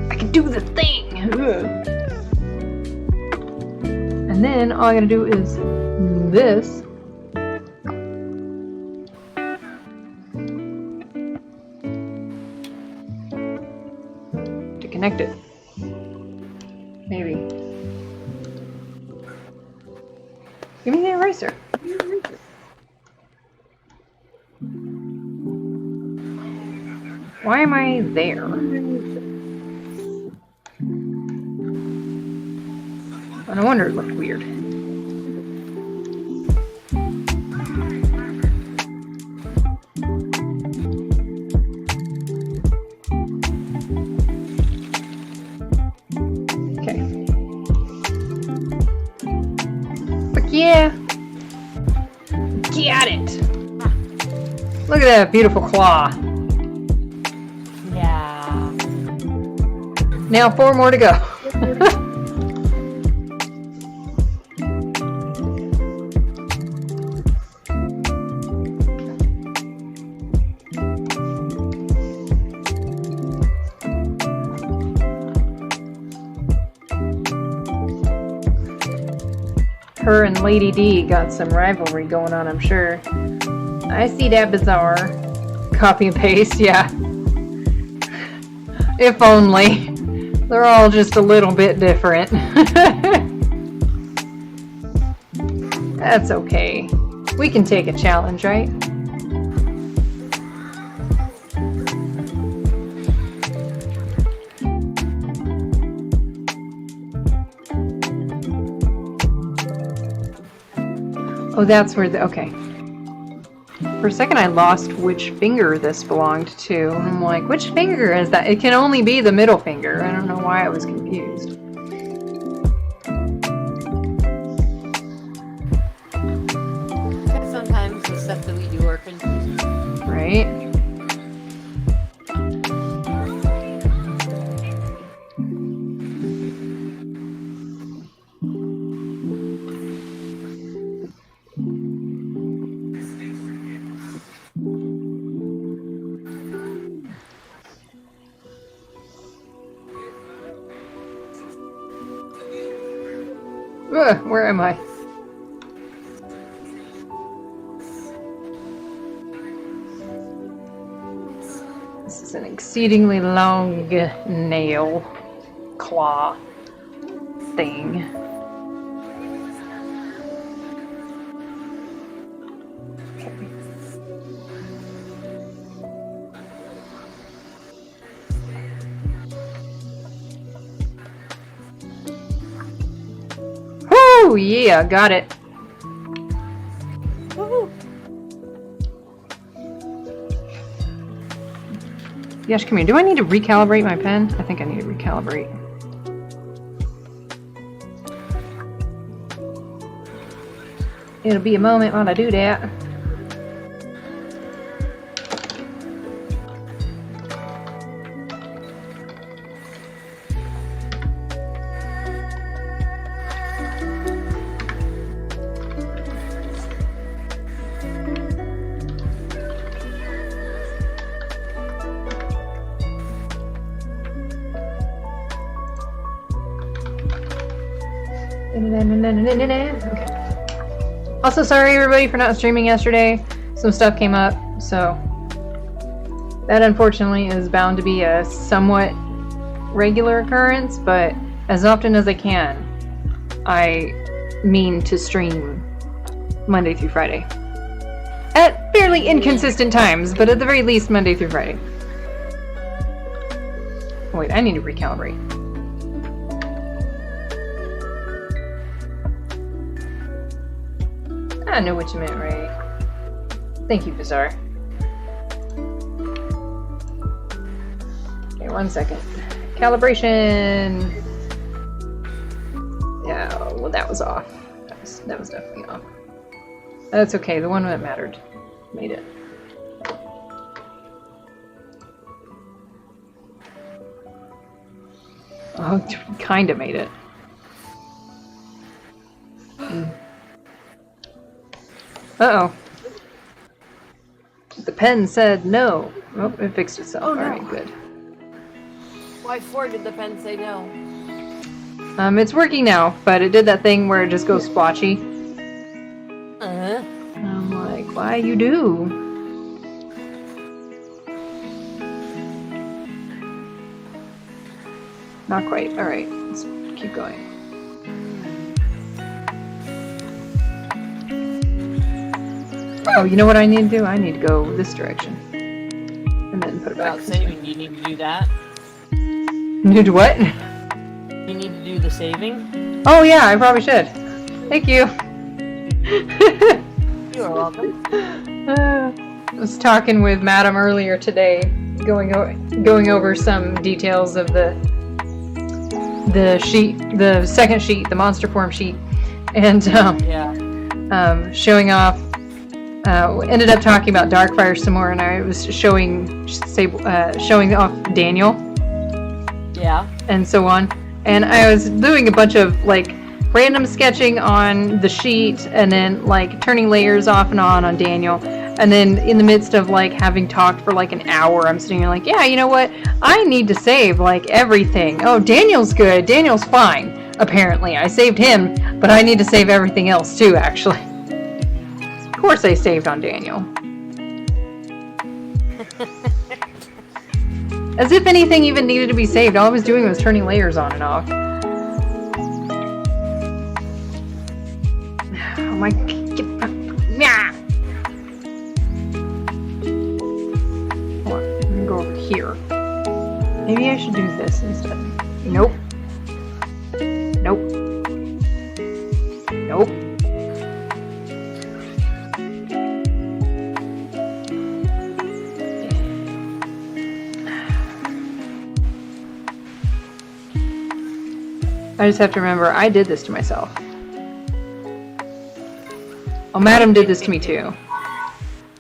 I can do the thing! And then all I gotta do is this. To connect it. Maybe. Give me the eraser. Why am I there? Oh, no wonder it looked weird. Okay. Fuck yeah! Got it! Look at that beautiful claw. Yeah. Now 4 more to go. her and Lady D got some rivalry going on, I'm sure. I see that bizarre. Copy and paste, yeah. If only. They're all just a little bit different. That's okay. We can take a challenge, right? Oh, that's where the... Okay. For a second I lost which finger this belonged to. I'm like, which finger is that? It can only be the middle finger. I don't know why I was confused. Sometimes the stuff that we do are confusing. Right? Ugh, where am I? This is an exceedingly long nail claw thing. Woo! Yeah, got it. Woohoo! Yash, come here. Do I need to recalibrate my pen? I think I need to recalibrate. It'll be a moment while I do that. Okay. Also, sorry everybody for not streaming yesterday. Some stuff came up, so that unfortunately is bound to be a somewhat regular occurrence, but as often as I can, I mean to stream Monday through Friday. At fairly inconsistent times, but at the very least Monday through Friday. Wait, I need to recalibrate. I know what you meant, Ray. Thank you, Bizarre. Okay, 1 second. Calibration! Yeah, well that was off. That was definitely off. That's okay, the one that mattered. Made it. Oh, kinda made it. Uh-oh. The pen said no. Oh, it fixed itself. Oh, no. Alright, good. Why for did the pen say no? It's working now, but it did that thing where it just goes splotchy. Uh-huh. I'm like, why you do? Not quite. Alright, let's keep going. Oh, you know what I need to do? I need to go this direction. And then put it back. Without saving, you need to do that. Need to what? You need to do the saving. Oh yeah, I probably should. Thank you. You are welcome. I was talking with Madam earlier today, going over some details of the sheet, the second sheet, the monster form sheet, and Yeah. showing off. Ended up talking about Darkfire some more, and I was showing off Daniel. Yeah. And so on. And I was doing a bunch of like random sketching on the sheet, and then like turning layers off and on Daniel. And then in the midst of like having talked for like an hour, I'm sitting here like, yeah, you know what? I need to save like everything. Oh, Daniel's good. Daniel's fine. Apparently, I saved him, but I need to save everything else too, actually. Of course I saved on Daniel. As if anything even needed to be saved. All I was doing was turning layers on and off. Oh my... Yeah. Hold on, I'm gonna go over here. Maybe I should do this instead. Nope. Nope. Nope. I just have to remember, I did this to myself. Oh, Madam did this to me too.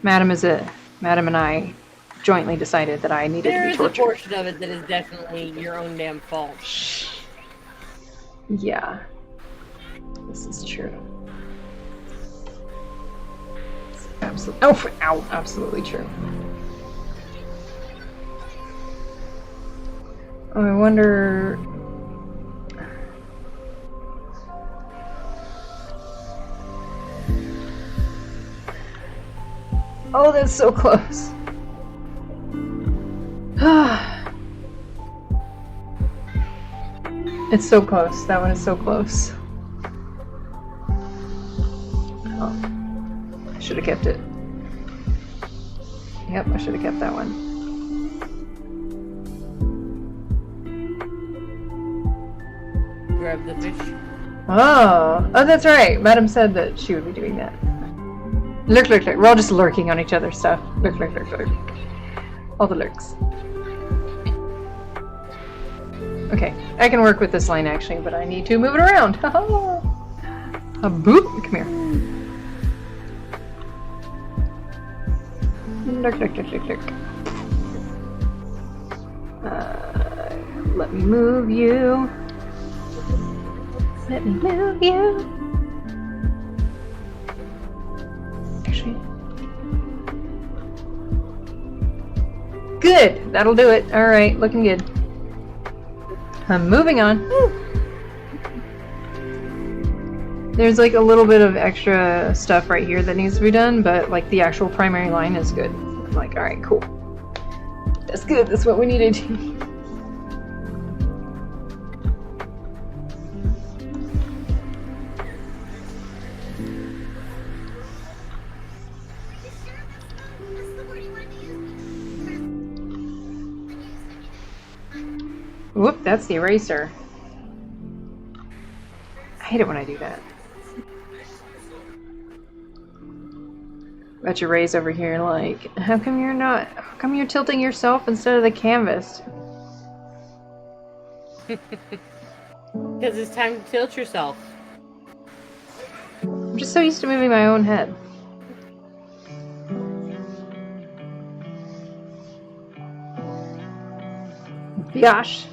Madam and I jointly decided that I needed to be tortured. There is a portion of it that is definitely your own damn fault. Yeah. This is true. Absolutely. Oh, ow! Absolutely true. Oh, I wonder. Oh, that's so close. It's so close. That one is so close. Oh, I should have kept it. Yep, I should have kept that one. Grab the fish. Oh, that's right. Madam said that she would be doing that. Lurk, lurk, lurk. We're all just lurking on each other's stuff. Lurk, lurk, lurk, lurk. All the lurks. Okay, I can work with this line actually, but I need to move it around. A boop. Come here. Lurk, lurk, lurk, lurk, lurk. Let me move you. Let me move you. Actually. Good! That'll do it. Alright, looking good. I'm moving on. There's like a little bit of extra stuff right here that needs to be done, but like the actual primary line is good. I'm like, alright, cool. That's good. That's what we needed. Whoop, that's the eraser. I hate it when I do that. Got your raise over here like, how come you're tilting yourself instead of the canvas? Because it's time to tilt yourself. I'm just so used to moving my own head. Gosh.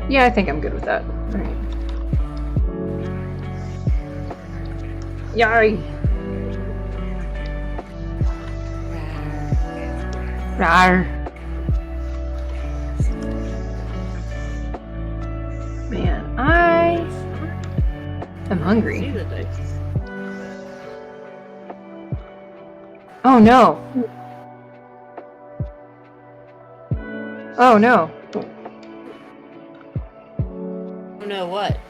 Yeah, I think I'm good with that. Alright. Yay! Rawr. Man, I am hungry. See the dice. Oh no! Oh no! Oh no, what?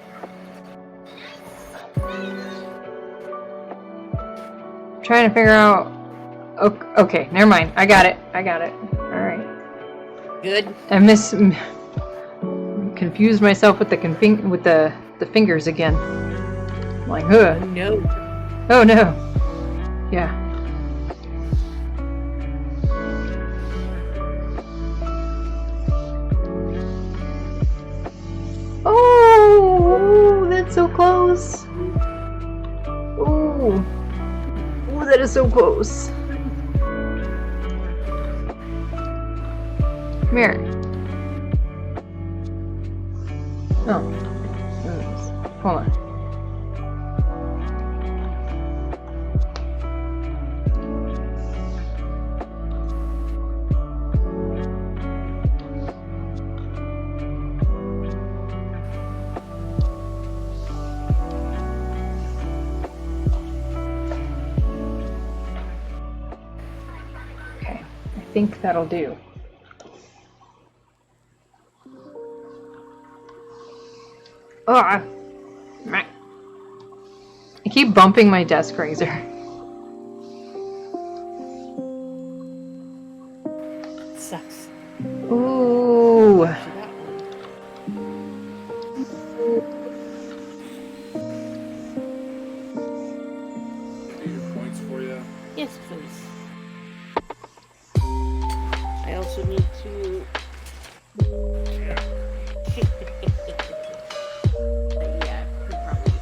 Trying to figure out. Okay, never mind. I got it. Alright. Good. I confused myself with the fingers again. I'm like, huh. No. Oh no. Yeah. Oh, that's so close. Oh, that is so close. Come here. Oh. Hold on. Okay, I think that'll do. Oh, I keep bumping my desk razor. Sucks. Ooh. She got one. Any your points for you? Yes, please. I also need to. Yeah. Yeah, we probably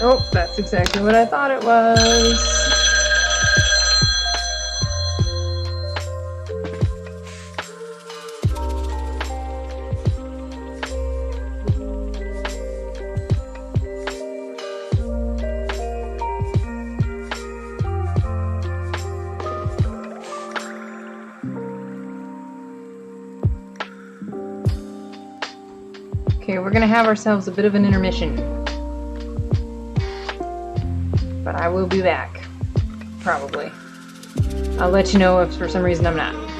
Oh, that's exactly what I thought it was. Okay, we're gonna have ourselves a bit of an intermission. But I will be back. Probably. I'll let you know if for some reason I'm not.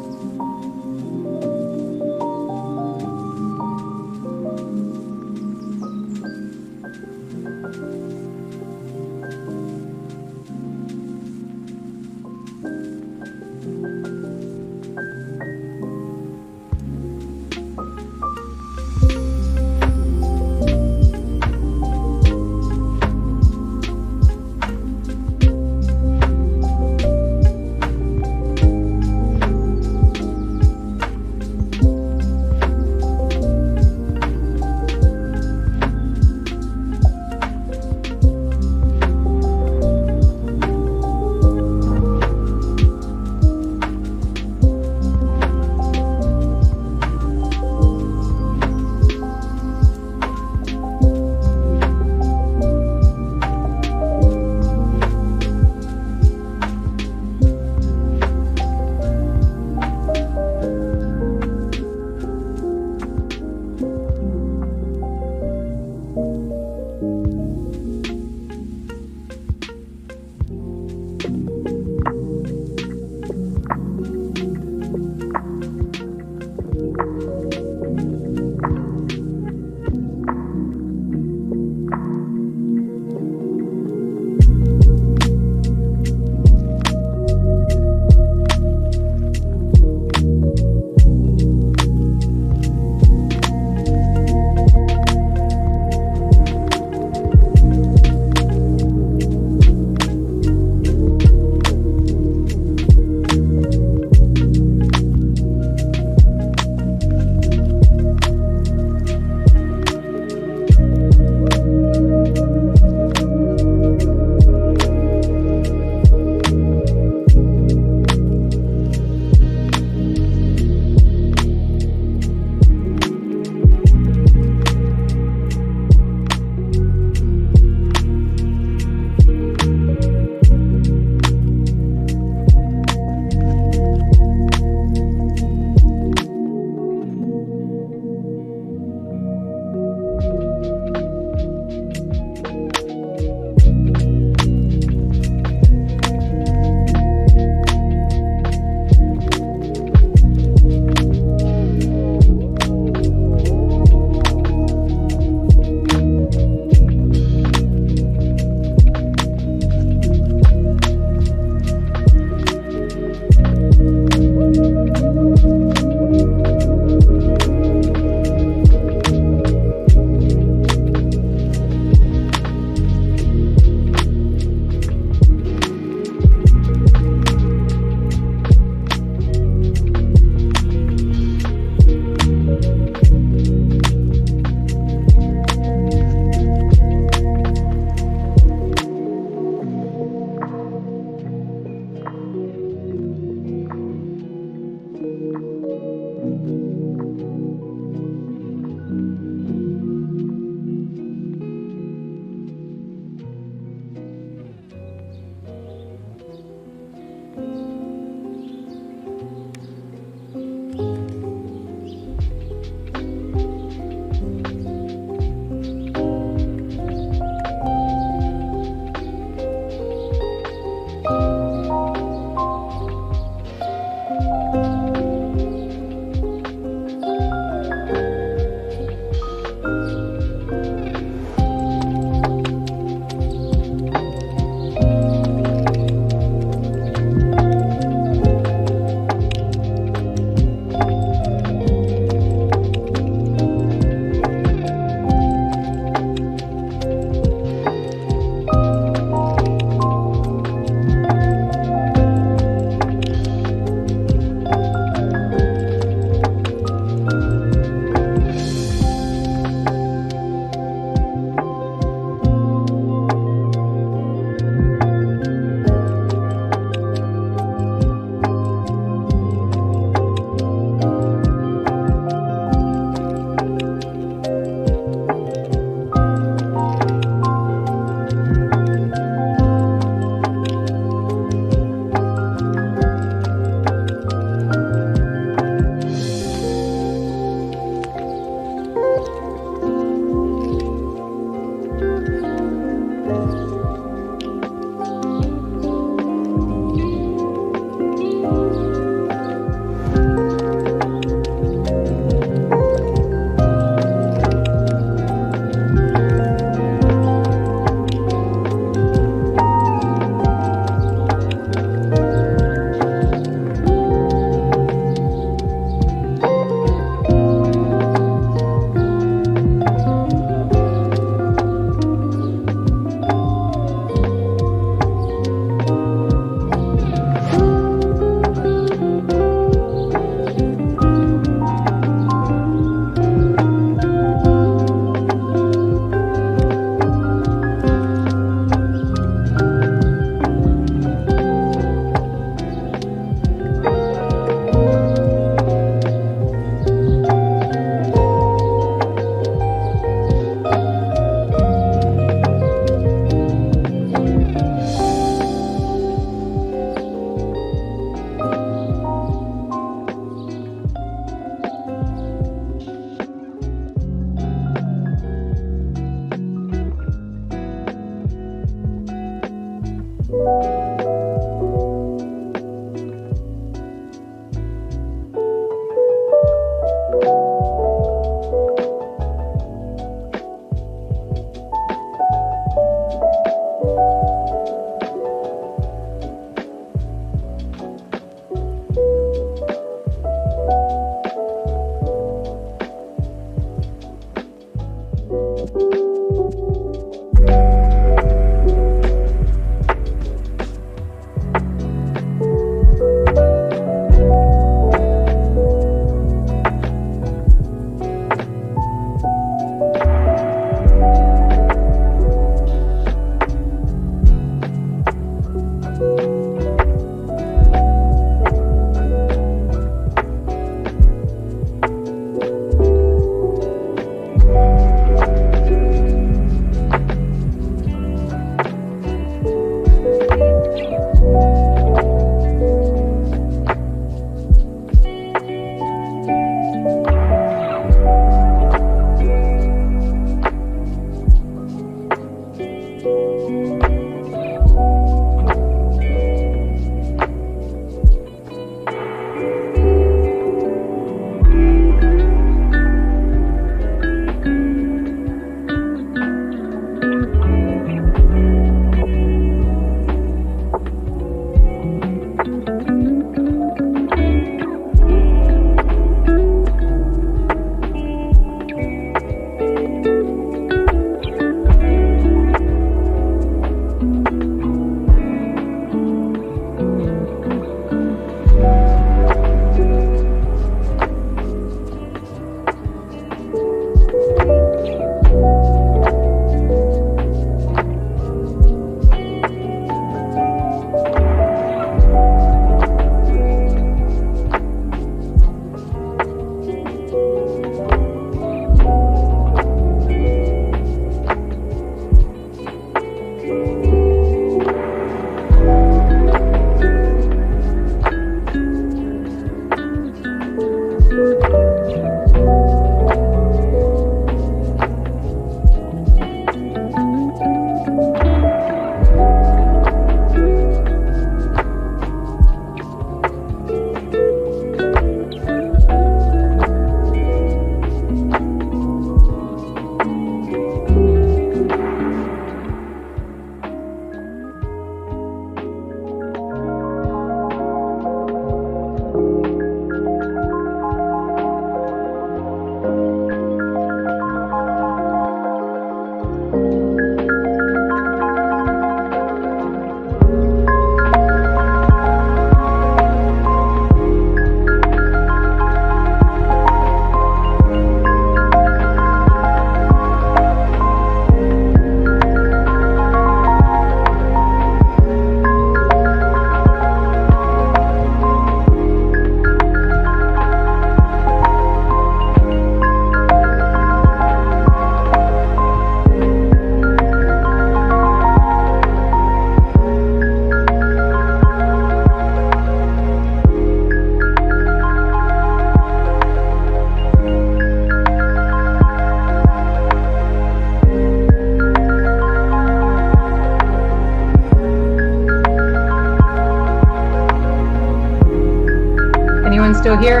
Still here?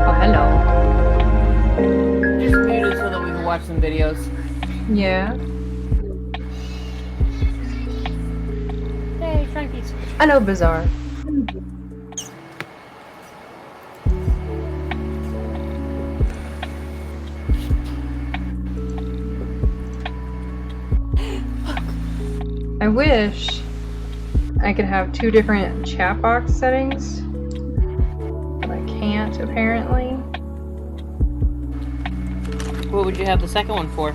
Oh, hello. Just muted so that we can watch some videos. Yeah. Hey, Frankies. I know, bizarre. I wish I could have two different chat box settings, but I can't apparently. What would you have the second one for?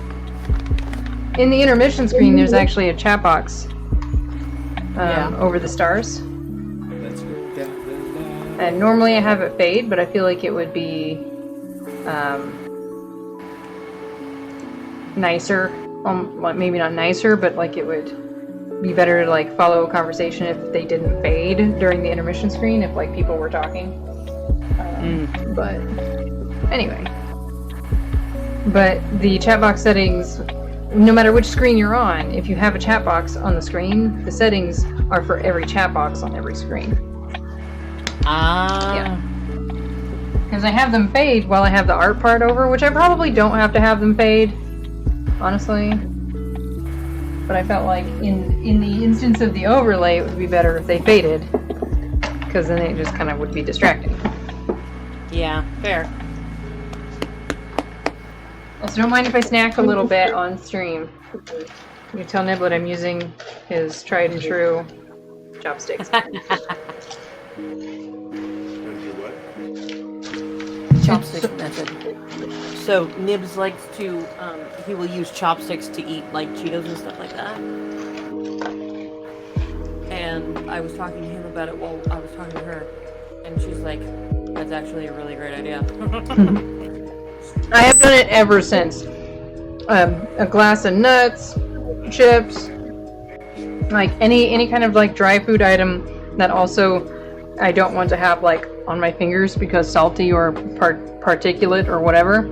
In the intermission screen, there's actually a chat box Yeah. over the stars. Let's go down the line. And normally I have it fade, but I feel like it would be nicer. Well, maybe not nicer, but like it would be better to like follow a conversation if they didn't fade during the intermission screen, if like people were talking. But anyway. But the chat box settings, no matter which screen you're on, if you have a chat box on the screen, the settings are for every chat box on every screen. Ah. Yeah. Because I have them fade while I have the art part over, which I probably don't have to have them fade, honestly. But I felt like in the instance of the overlay, it would be better if they faded, because then it just kind of would be distracting. Yeah, fair. Also, don't mind if I snack a little bit on stream. You tell Niblet I'm using his tried and true chopsticks. Gonna do what? Chopstick method. So Nibs likes to, he will use chopsticks to eat like Cheetos and stuff like that. And I was talking to him about it while I was talking to her, and she's like, "That's actually a really great idea." I have done it ever since. A glass of nuts, chips, like any kind of like dry food item that also I don't want to have like on my fingers because salty or particulate or whatever.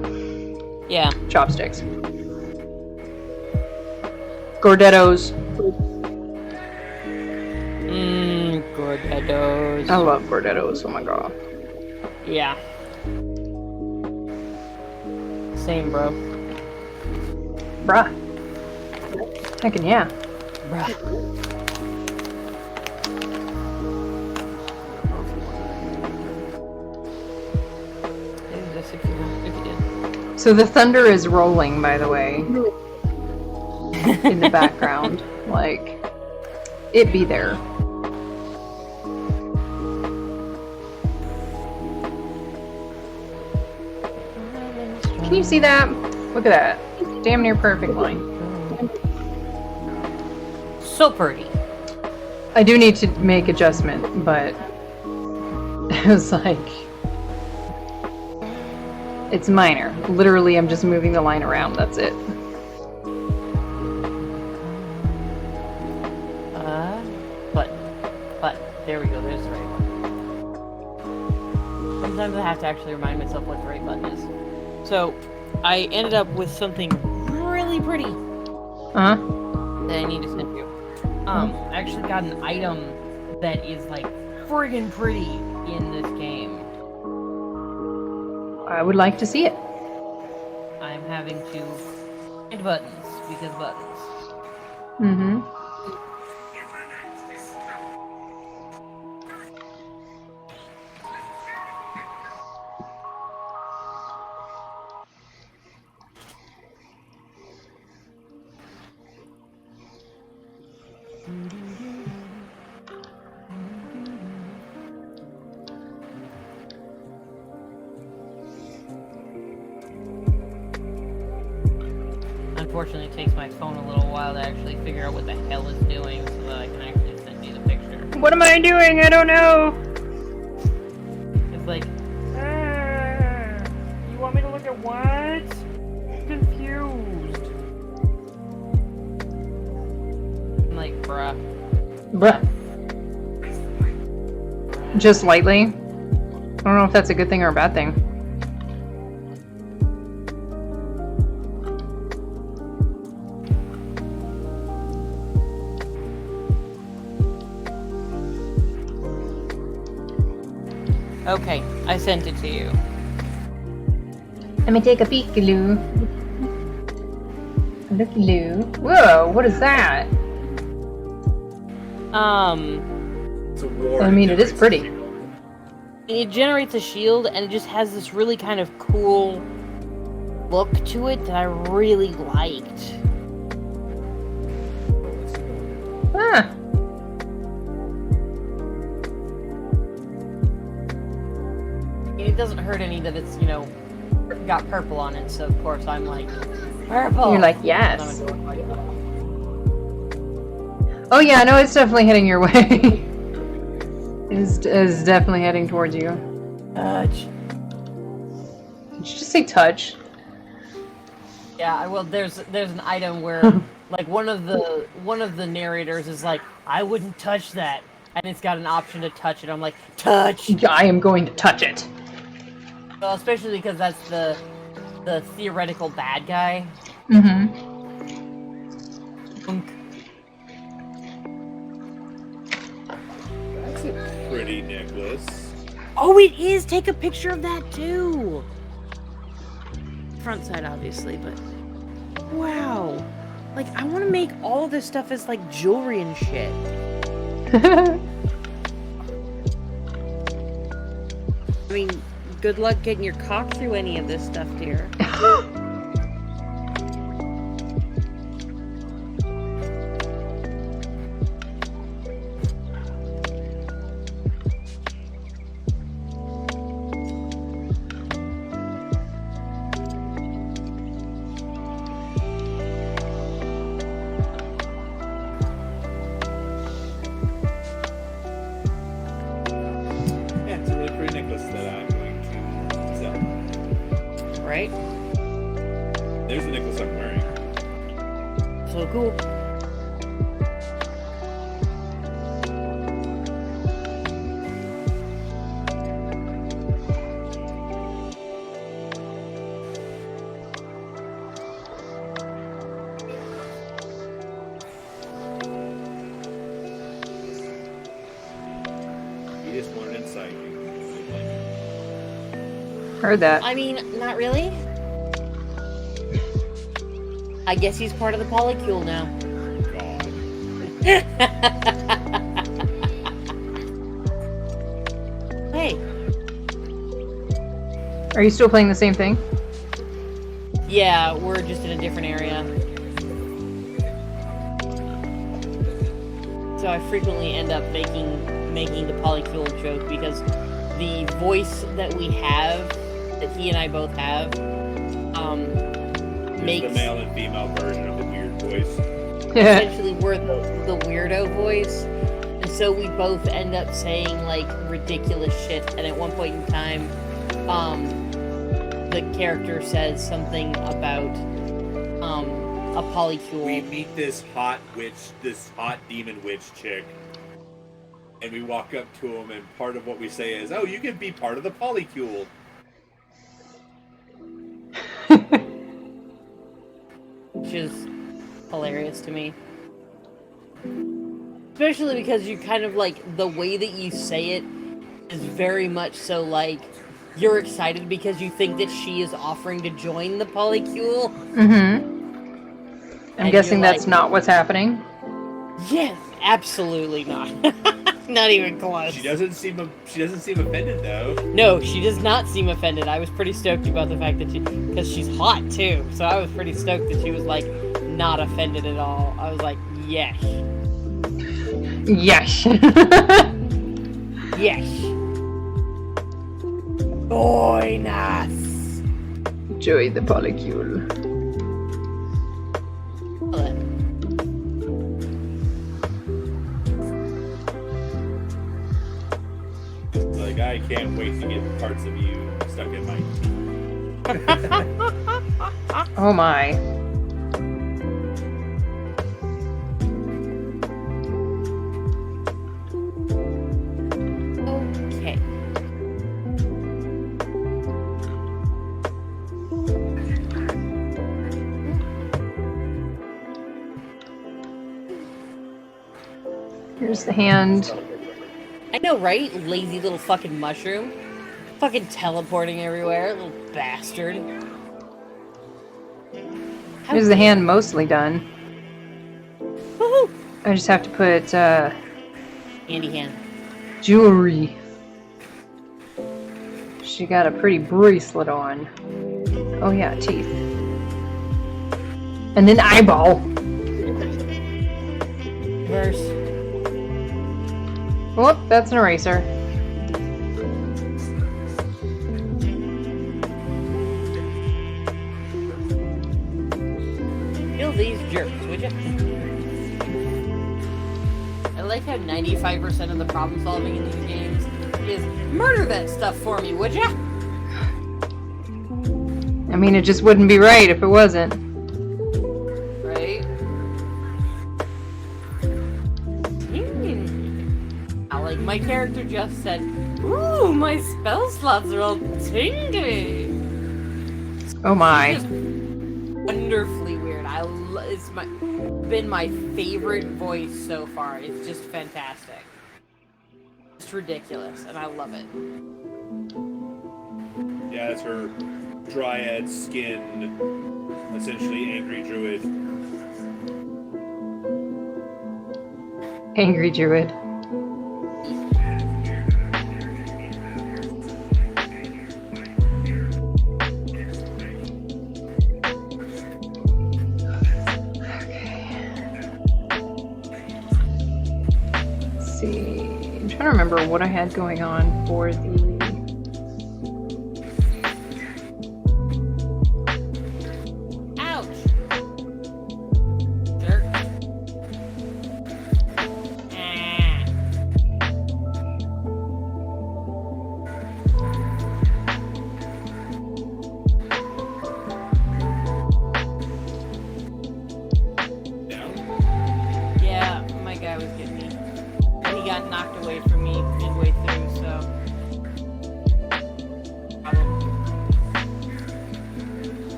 Yeah. Chopsticks. Gordettos. Gordettos. I love Gordettos. Oh my god. Yeah. Same, bro. Bruh. Heckin' yeah. Bruh. So the thunder is rolling, by the way, in the background. Like, it be there. Can you see that? Look at that. Damn near perfect line. So pretty. I do need to make adjustment, but it was like, it's minor. Literally, I'm just moving the line around. That's it. But there we go. There's the right one. Sometimes I have to actually remind myself what the right button is. So, I ended up with something really pretty Uh-huh. that I need to send you. I actually got an item that is like friggin' pretty in this game. I would like to see it. I'm having to find buttons because buttons. Mm-hmm. Unfortunately, it takes my phone a little while to actually figure out what the hell it's doing so that I can actually send you the picture. What am I doing? I don't know. It's like, you want me to look at what? I'm confused. I'm like, bruh. Bruh. Just lightly. I don't know if that's a good thing or a bad thing. Okay, I sent it to you. Let me take a peek, Lou. Look, Lou. Whoa, what is that? It's a war. I mean, it is pretty. It generates a shield, and it just has this really kind of cool look to it that I really liked. Huh. It doesn't hurt any that it's, you know, got purple on it, so of course I'm like, purple! You're like, yes. Oh yeah, no, it's definitely heading your way. It is definitely heading towards you. Touch. Did you just say touch? Yeah, well, there's an item where, like, one of the narrators is like, I wouldn't touch that, and it's got an option to touch it. I'm like, touch! I am going to touch it. Well, especially because that's the theoretical bad guy. Mm-hmm. That's a pretty necklace. Oh, it is! Take a picture of that, too! Front side, obviously, but... Wow! Like, I want to make all this stuff as, like, jewelry and shit. I mean, good luck getting your cock through any of this stuff, dear. right? There's the necklace I'm wearing. So cool. You just wanted insight. Heard that. I mean, not really. I guess he's part of the polycule now. God. Hey. Are you still playing the same thing? Yeah, we're just in a different area. So I frequently end up making the polycule joke because the voice that we have, that he and I both have, There's makes the male and female version of the weird voice. essentially we're the weirdo voice, and so we both end up saying like ridiculous shit. And at one point in time, the character says something about a We polycule. meet this hot demon witch chick, and we walk up to him, and part of what we say is, "Oh, you can be part of the polycule." Which is hilarious to me. Especially because you kind of like, the way that you say it is very much so like, you're excited because you think that she is offering to join the polycule. Mm-hmm. I'm And guessing you're that's like, not what's happening. Yes, absolutely not. Not even close. She doesn't seem offended though. No, she does not seem offended. I was pretty stoked about the fact that because she's hot too. So I was pretty stoked that she was like not offended at all. I was like, yes, Yes. yes. Join us. Join the polycule. Like, I can't wait to get parts of you stuck in my teeth. Oh my. Okay. Here's the hand. I know, right? Lazy little fucking mushroom. Fucking teleporting everywhere, little bastard. How Here's the dare- hand mostly done. Woohoo! I just have to put Handy hand. jewelry. She got a pretty bracelet on. Oh yeah, teeth. And then eyeball. Verse. Whoop, that's an eraser. Kill these jerks, would you? I like how 95% of the problem solving in these games is murder that stuff for me, would ya? I mean, it just wouldn't be right if it wasn't. Right? I like my character just said, ooh, my spell slots are all tingly. Oh my. It's just wonderfully weird. It's been my favorite voice so far. It's just fantastic. It's ridiculous, and I love it. Yeah, that's her dryad skinned, essentially angry druid. Angry druid. See, I'm trying to remember what I had going on for the. Ouch! Jerk. Ah.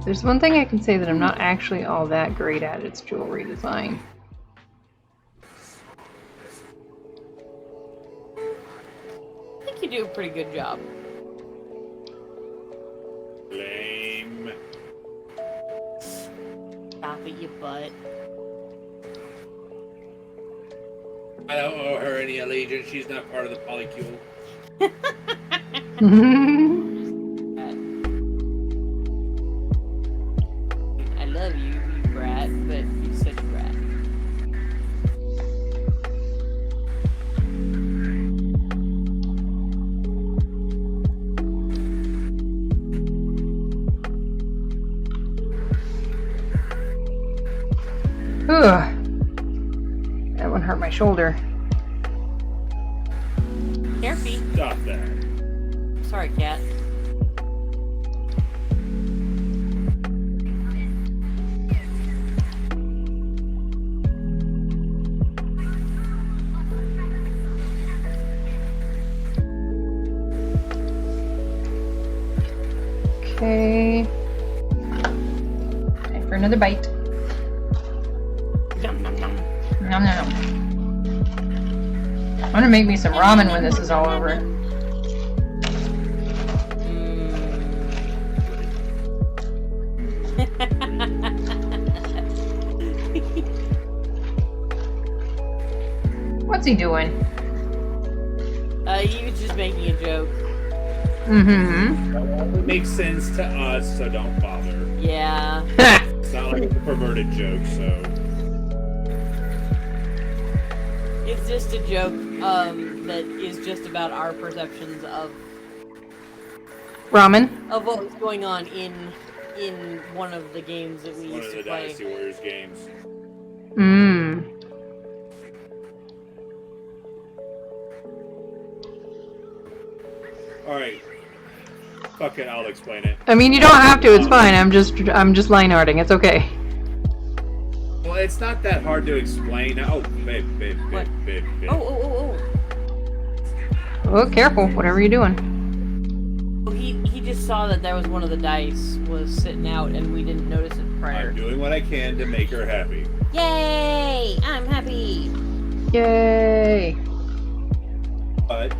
There's one thing I can say that I'm not actually all that great at. It's jewelry design. I think you do a pretty good job. Lame. Stop it, you butt. I don't owe her any allegiance. She's not part of the polycule. I love you, you brat, but you're such a brat. Ugh. That one hurt my shoulder. Carefree. Stop that. Sorry, cat. Okay. Time for another bite. Nom, nom, nom. Nom, nom, nom. I'm gonna make me some ramen when this is all over. What's he doing? He was just making a joke. Mm-hmm. That only makes sense to us, so don't bother. Yeah. It's not like it's a perverted joke, so. It's just a joke, that is just about our perceptions of Ramen. what was going on in one of the games that we One used of to the play. Dynasty Warriors games. Mmm. Alright. Fuck it, I'll explain it. I mean, you don't have to. It's fine. I'm just linearting. It's okay. Well, it's not that hard to explain. Oh, babe. What? Oh. Oh, careful. Whatever you're doing. Oh, he just saw that there was one of the dice was sitting out, and we didn't notice it prior. I'm doing what I can to make her happy. Yay! I'm happy. Yay. But,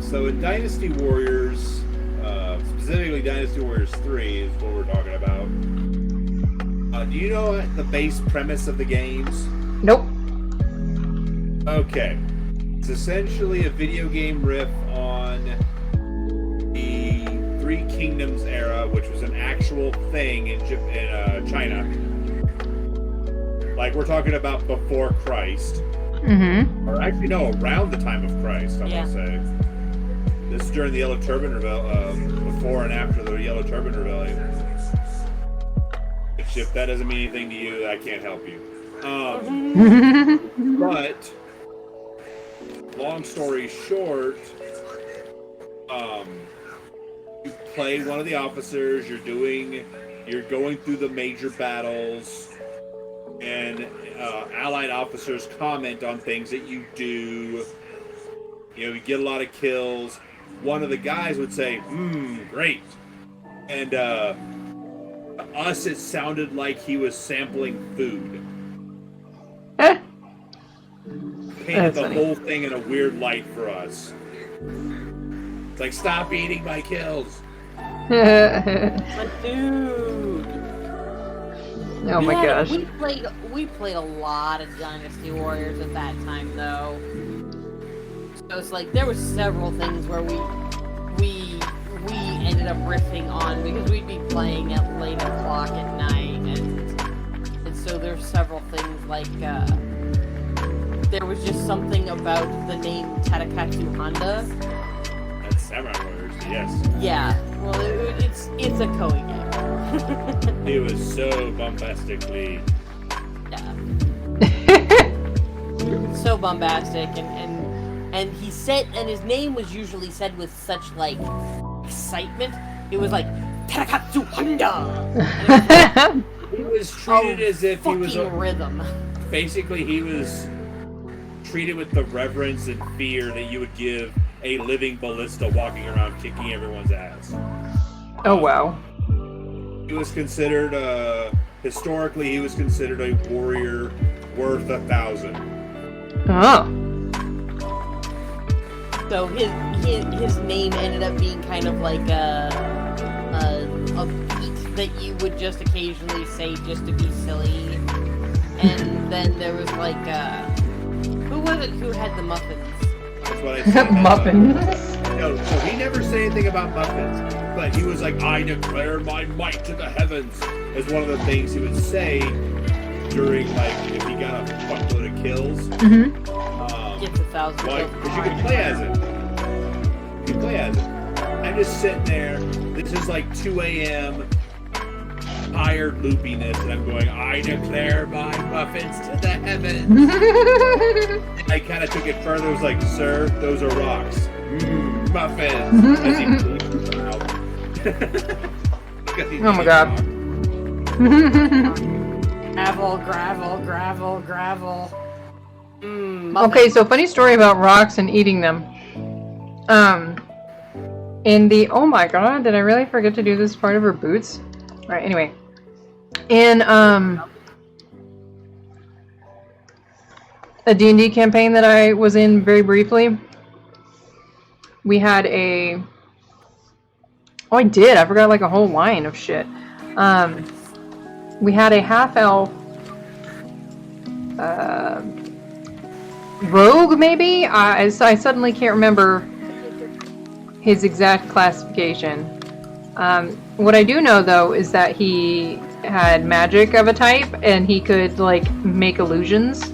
so in Dynasty Warriors, specifically Dynasty Warriors 3 is what we're talking about. Do you know the base premise of the games? Nope. Okay. It's essentially a video game riff on the Three Kingdoms era, which was an actual thing in China. Like, we're talking about before Christ. Mm-hmm. Or actually, no, around the time of Christ, I Yeah. want to say. This is during the Yellow Turban Rebellion, before and after the Yellow Turban Rebellion. Which, if that doesn't mean anything to you, I can't help you. But, long story short, you play one of the officers, you're going through the major battles, and allied officers comment on things that you do. You know, you get a lot of kills. One of the guys would say, great. And to us, it sounded like he was sampling food. Painted the funny. whole thing in a weird light for us. It's like, stop eating my kills. But dude. Oh my Yeah, gosh. we played a lot of Dynasty Warriors at that time, though. So it's like there were several things where we ended up riffing on because we'd be playing at late o'clock at night, and so there's several things like there was just something about the name Tatakatsu Honda. That's Samurai Warriors, yes. Yeah, well, it's a Koei game. It was so bombastically. Yeah. So bombastic, and he said, and his name was usually said with such like excitement. It was like Tarakatsu Honda. He was treated as if he was fucking rhythm. basically he was treated with the reverence and fear that you would give a living ballista walking around kicking everyone's ass. Oh wow. He was considered historically, he was considered a warrior worth 1,000. Oh. So his name ended up being kind of like a beat that you would just occasionally say just to be silly. And then there was like who was it who had the muffins? That's what I said. Muffins. No, so he never said anything about muffins, but he was like, "I declare my might to the heavens," is one of the things he would say during, like, if he got a fuckload of kills. Mm-hmm. Gets 1,000. Because you can play as it. You can play as it. I'm just sitting there. This is like 2 a.m. tired loopiness, and I'm going, "I declare my muffins to the heavens." I kind of took it further. It was like, "Sir, those are rocks. Muffins." As he blew them out. Oh my god. Gravel. Okay, so funny story about rocks and eating them. In the, oh my god, did I really forget to do this part of her boots? Alright, anyway. In a D&D campaign that I was in very briefly, we had a, oh I did, I forgot like a whole line of shit. We had a half-elf rogue, maybe? I suddenly can't remember his exact classification. What I do know, though, is that he had magic of a type, and he could, like, make illusions.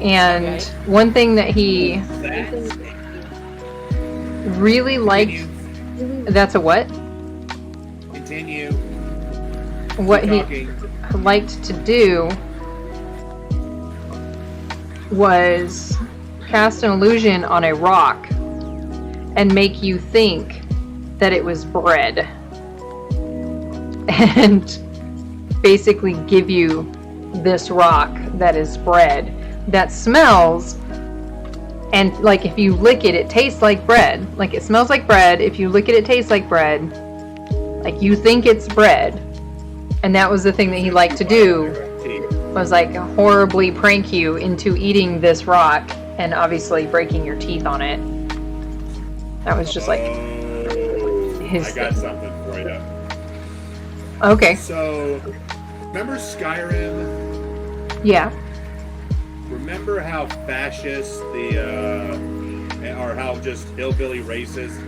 And one thing that he really liked... That's a what? Continue. What he liked to do was cast an illusion on a rock and make you think that it was bread, and basically give you this rock that is bread that smells, and like if you lick it, it tastes like bread. Like it smells like bread. If you lick it, it tastes like bread. Like you think it's bread. And that was the thing that he liked to do, was like horribly prank you into eating this rock and obviously breaking your teeth on it. That was just like his I got thing. something for you. Okay. So, remember Skyrim? Yeah. Remember how fascist or how just hillbilly racist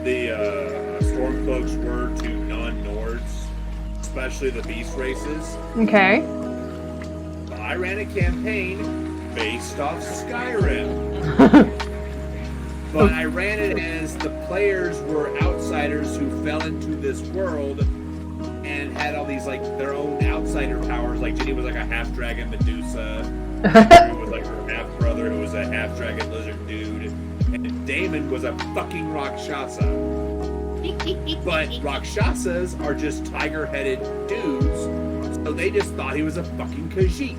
the Stormcloaks were to non-Nords, especially the Beast races? Okay. I ran a campaign based off Skyrim. But I ran it as the players were outsiders who fell into this world and had all these, like, their own outsider powers. Like, Ginny was like a half-dragon Medusa. Drew was like her half-brother who was a half-dragon lizard dude. And Damon was a fucking Rakshasa. But Rakshasas are just tiger-headed dudes, so they just thought he was a fucking Khajiit.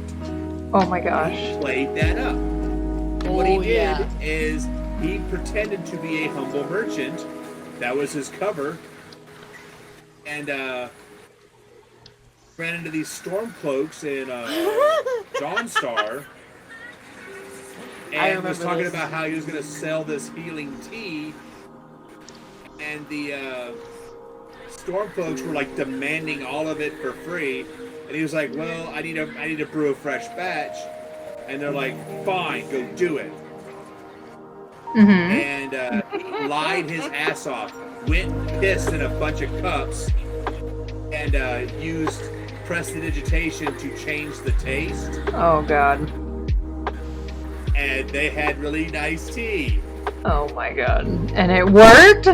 Oh my gosh. He played that up. And what he did is he pretended to be a humble merchant. That was his cover. And ran into these Stormcloaks in Dawnstar. And was talking about how he was going to sell this healing tea. And the Stormcloaks were like demanding all of it for free. And he was like, "Well, I need to brew a fresh batch." And they're like, "Fine, go do it." Mm-hmm. And he lied his ass off, went pissed in a bunch of cups, and used prestidigitation to change the taste. Oh god. And they had really nice tea. Oh my god. And it worked?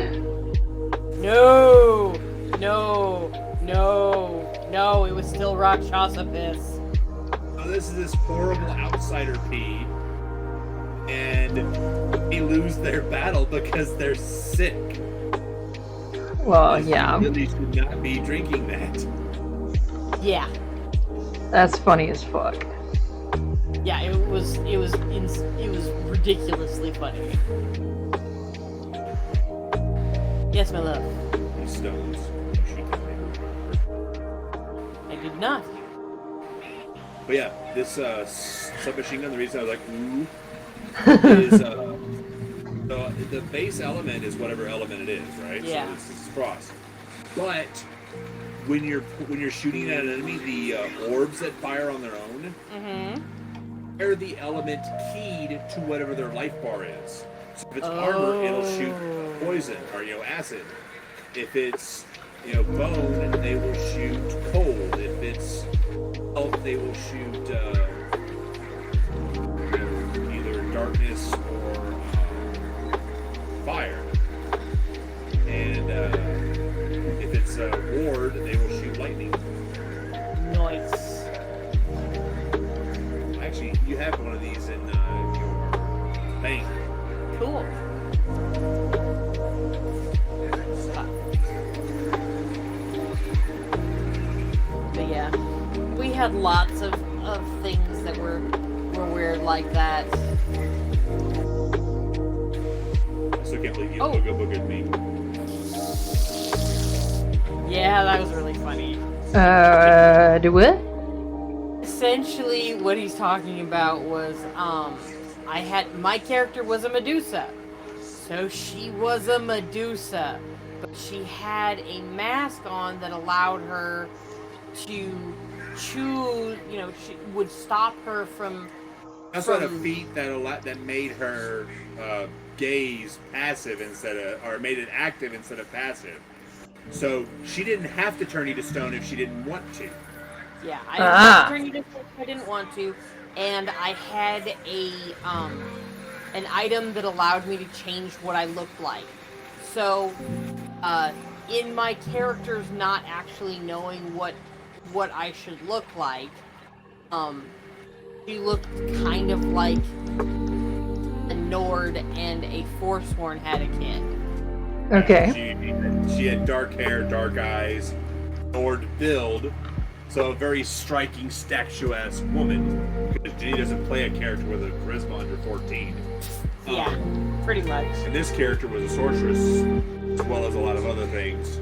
No, it was still Rakshasa piss. So this is this horrible outsider pee. And they lose their battle because they're sick. Well, yeah. You really should not be drinking that. Yeah. That's funny as fuck. Yeah, it was ridiculously funny. Yes, my love. These stones. Shoot them. would not. But yeah, this submachine gun, the reason I was like, ooh, is the base element is whatever element it is, right? Yeah. So this is frost. But when you're shooting at an enemy, the orbs that fire on their own are the element keyed to whatever their life bar is. So if it's armor, it'll shoot poison or acid. If it's bone, they will shoot cold. If it's health, they will shoot either darkness or fire. And if it's ward, they will shoot lightning. Nice. Actually, you have one of these in your bank. Cool. But yeah, we had lots of things that were weird like that. I still can't believe you Oh. boogered me. Yeah, that was really funny. Do what? Essentially, what he's talking about was, my character was a Medusa. So she was a Medusa, but she had a mask on that allowed her to choose, she would stop her from... That's what a feat that made her gaze passive or made it active instead of passive. So she didn't have to turn you to stone if she didn't want to. Yeah, I didn't have to turn you to stone if I didn't want to, and I had an item that allowed me to change what I looked like. So, in my characters not actually knowing what I should look like, she looked kind of like a Nord and a Forsworn had a kid. Okay. She had dark hair, dark eyes, Nord build, so a very striking statuesque woman. Because Ginny doesn't play a character with a charisma under 14. Yeah, pretty much. And this character was a sorceress, as well as a lot of other things.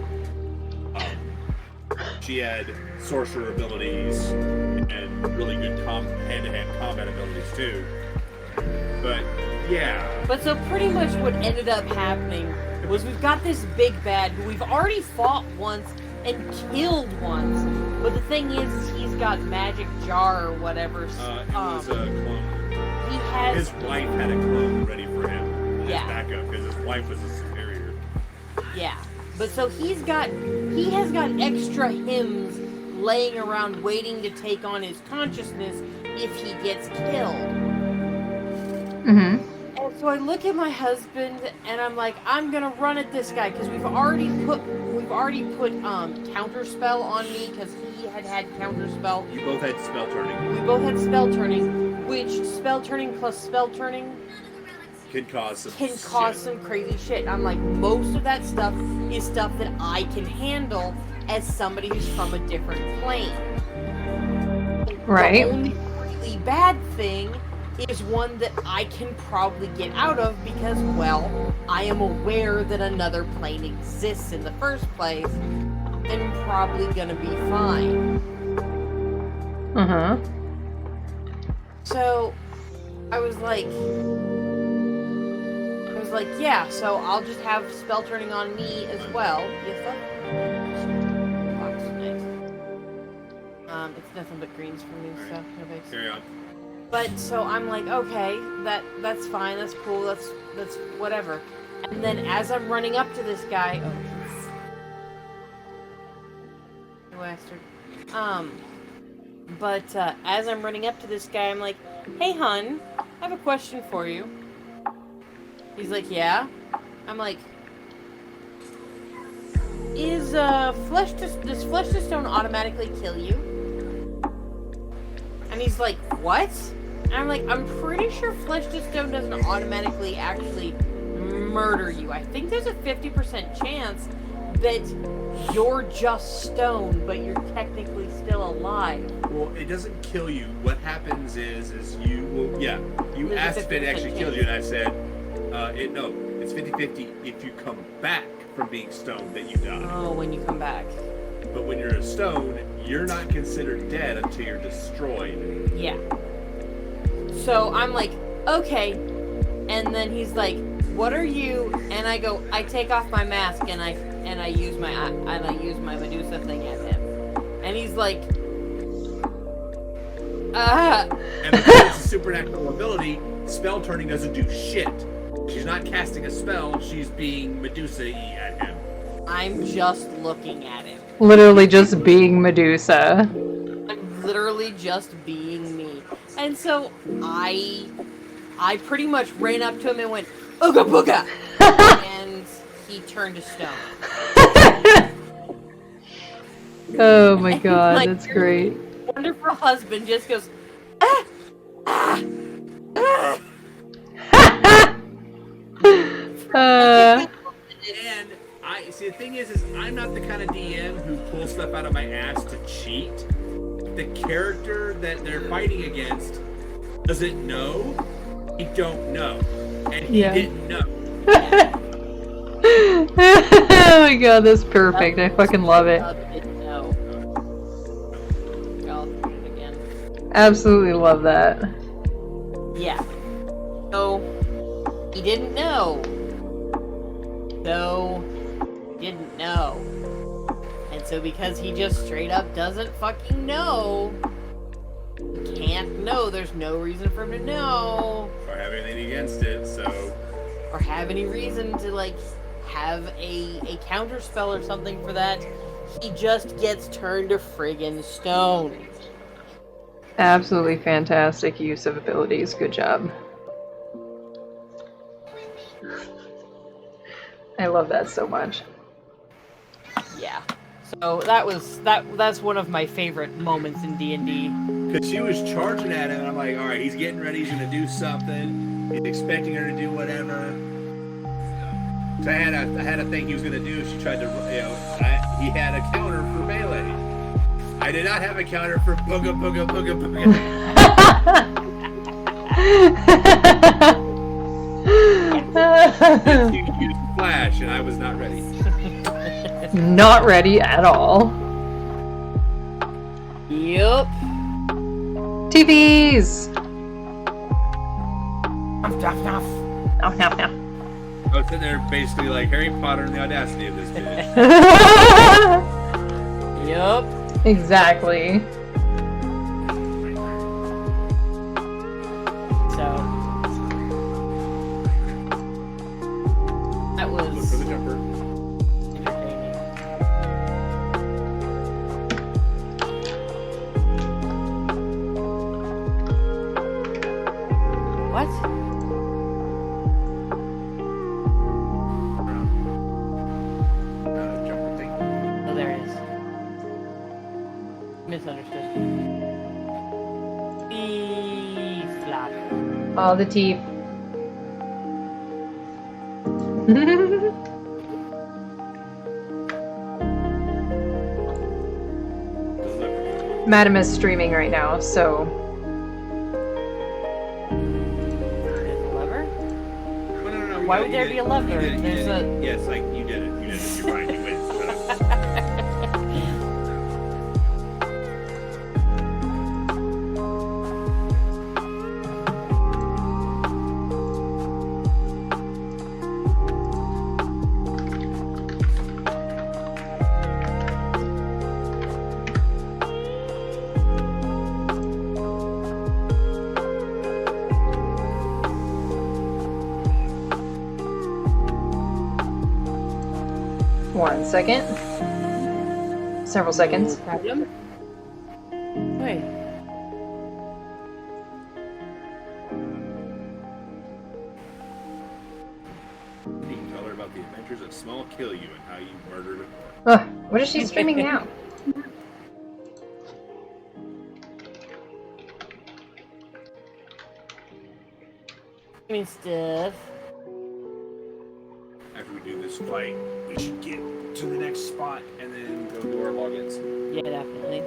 She had sorcerer abilities and really good hand-to-hand combat abilities too. But yeah. But so pretty much what ended up happening was we've got this big bad who we've already fought once and killed once. But the thing is, he's got magic jar or whatever. It was a clone. He has... His wife had a clone ready for him as backup because his wife was a superior. Yeah. But so he has got extra hymns laying around waiting to take on his consciousness if he gets killed. Mm-hmm. And so I look at my husband and I'm like, I'm gonna run at this guy because we've already put counter spell on me because he had counter spell. You both had spell turning. We both had spell turning, which spell turning plus spell turning Can cause some crazy shit. And I'm like, most of that stuff is stuff that I can handle as somebody who's from a different plane. Right. The only really bad thing is one that I can probably get out of because, well, I am aware that another plane exists in the first place and probably gonna be fine. Uh-huh. So, I was like, yeah, so I'll just have spell turning on me as well. Yes, sir? It's nothing but greens for me, so no big. Carry on. But so I'm like, okay, that's fine, that's cool, that's whatever. And then as I'm running up to this guy, bastard. But as I'm running up to this guy, I'm like, hey, hun, I have a question for you. He's like, yeah. I'm like, does flesh to stone automatically kill you? And he's like, what? And I'm like, I'm pretty sure flesh to stone doesn't automatically actually murder you. I think there's a 50% chance that you're just stone, but you're technically still alive. Well, it doesn't kill you. What happens is you There's asked a if it 50% actually killed chance. you, and I said, it's 50-50 if you come back from being stoned that you die. Oh, when you come back. but when you're a stone, you're not considered dead until you're destroyed. Yeah. So I'm like, okay. And then he's like, what are you? And I go, I take off my mask and I use my Medusa thing at him. And he's like, And because it's a supernatural ability, spell turning doesn't do shit. She's not casting a spell, she's being Medusa-y at him. I'm just looking at him. Literally just being Medusa. I'm literally just being me. And so I pretty much ran up to him and went, Ooga booga! And he turned to stone. Oh my god, Like, that's great. Wonderful husband just goes, ah, ah, ah. And I see the thing is I'm not the kind of DM who pulls stuff out of my ass to cheat. The character that they're fighting against doesn't know. He don't know, and he didn't know. Oh my god, that's perfect. I fucking love it. Didn't know. I'll do it again. Absolutely love that. Yeah. So he didn't know. So didn't know. And so because he just straight up doesn't fucking know, can't know, there's no reason for him to know. Or have anything against it, so. Or have any reason to like have a counter spell or something for that. He just gets turned to friggin' stone. Absolutely fantastic use of abilities. Good job. I love that so much. Yeah. So that's one of my favorite moments in D&D. Because she was charging at him, and I'm like, all right, he's getting ready, he's going to do something. He's expecting her to do whatever. So I had a thing he was going to do. She tried to, he had a counter for melee. I did not have a counter for booga, booga, booga, booga. You used flash, and I was not ready. Not ready at all. Yup. TVs! Nuff, nuff, nuff. Oh, no, no. I was sitting there basically like Harry Potter and the audacity of this bitch. Yup. Exactly. So that Look was for the jumper. entertaining. What? Jumper thing. Oh, there it is. Misunderstood. Flap. All the teeth. Madam is streaming right now, so There's a lever? No. Why would there be a lever? There's a. Yes, like you did it. You did it. You're right. You win. Shut up. One second. Several seconds. Problem? Wait. You can tell her about the adventures of Small Kill You and how you murdered a horse. Ugh, what is she streaming now? I mean stuff. After we do this fight, we should get to the next spot and then go do our logins. Yeah, definitely.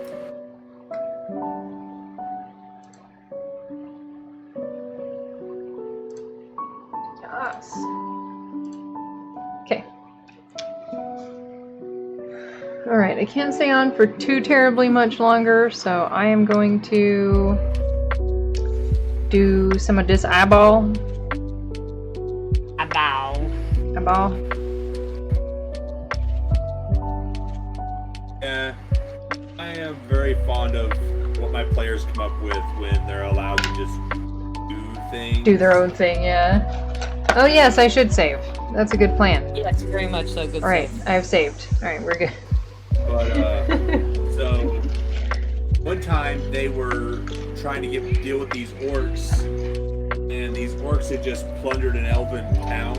Yes. Okay. Alright, I can't stay on for too terribly much longer, so I am going to do some of this eyeball. Eyeball. Yeah, I am very fond of what my players come up with when they're allowed to just do things. Do their own thing, yeah. Oh yes, I should save. That's a good plan. Yes, very much so. Good. Alright, save. I have saved. Alright, we're good. But, so, one time they were trying to deal with these orcs, and these orcs had just plundered an elven town,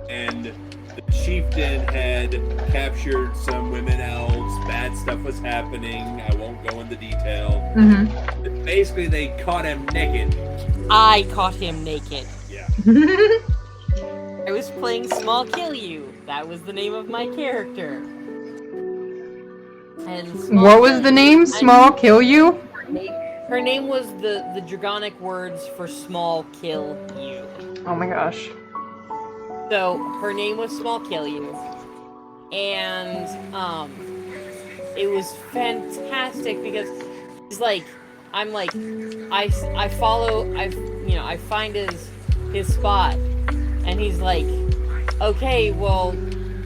and the chieftain had captured some women elves, bad stuff was happening, I won't go into detail. Mm-hmm. But basically, they caught him naked. I caught him naked. Yeah. I was playing Small Kill You. That was the name of my character. And What was the name? Small Kill You? Her name was the Dragonic words for Small Kill You. Oh my gosh. So her name was Small Kill You, and it was fantastic because he's like, I'm like, I find his spot, and he's like, okay, well,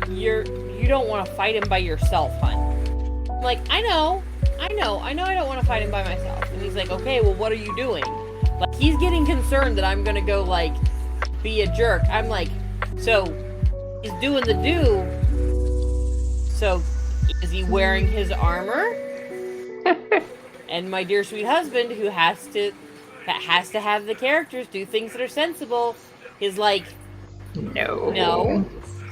you don't want to fight him by yourself, hon. I'm like, I know I don't want to fight him by myself. And he's like, okay, well, what are you doing? Like, he's getting concerned that I'm gonna go, like, be a jerk. I'm like, so, he's doing the do. So, is he wearing his armor? And my dear sweet husband, who has to have the characters do things that are sensible, is like, no,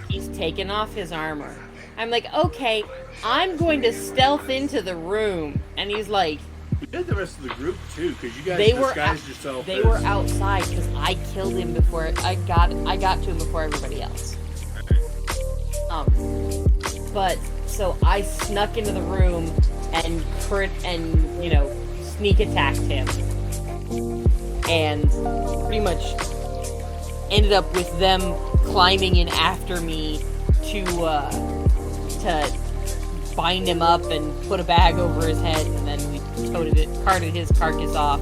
he's taken off his armor. I'm like, okay, I'm going to stealth into the room. And he's like... We did the rest of the group, too, because you guys disguised yourself They were outside, because I killed him before... I got to him before everybody else. But, so I snuck into the room and sneak attacked him. And pretty much ended up with them climbing in after me to bind him up and put a bag over his head, and then we carted his carcass off.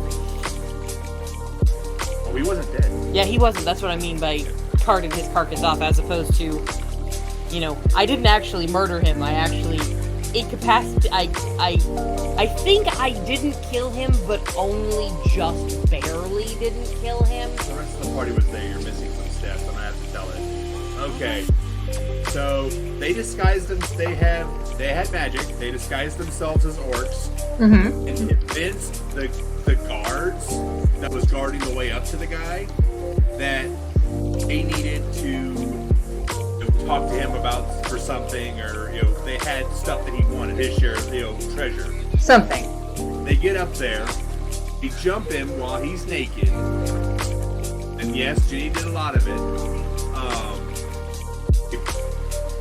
Oh, he wasn't dead. Yeah, he wasn't. That's what I mean by carted his carcass off, as opposed to, I didn't actually murder him. I actually incapacitated. I think I didn't kill him, but only just barely didn't kill him. The rest of the party was there. You're missing some steps. I'm gonna have to tell it. Okay. So they disguised them. They had magic. They disguised themselves as orcs and convinced the guards that was guarding the way up to the guy that they needed to talk to him for something, or they had stuff that he wanted, his share of treasure. Something. They get up there. They jump him while he's naked, and yes, Jenny did a lot of it.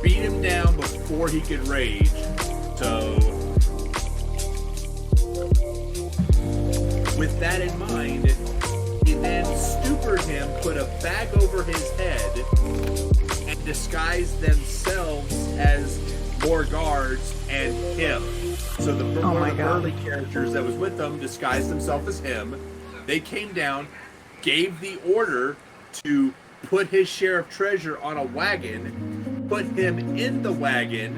Beat him down before he could rage. So, with that in mind, he then stupid him, put a bag over his head, and disguised themselves as more guards and him. So one of the early characters that was with them disguised himself as him. They came down, gave the order to put his share of treasure on a wagon, put him in the wagon,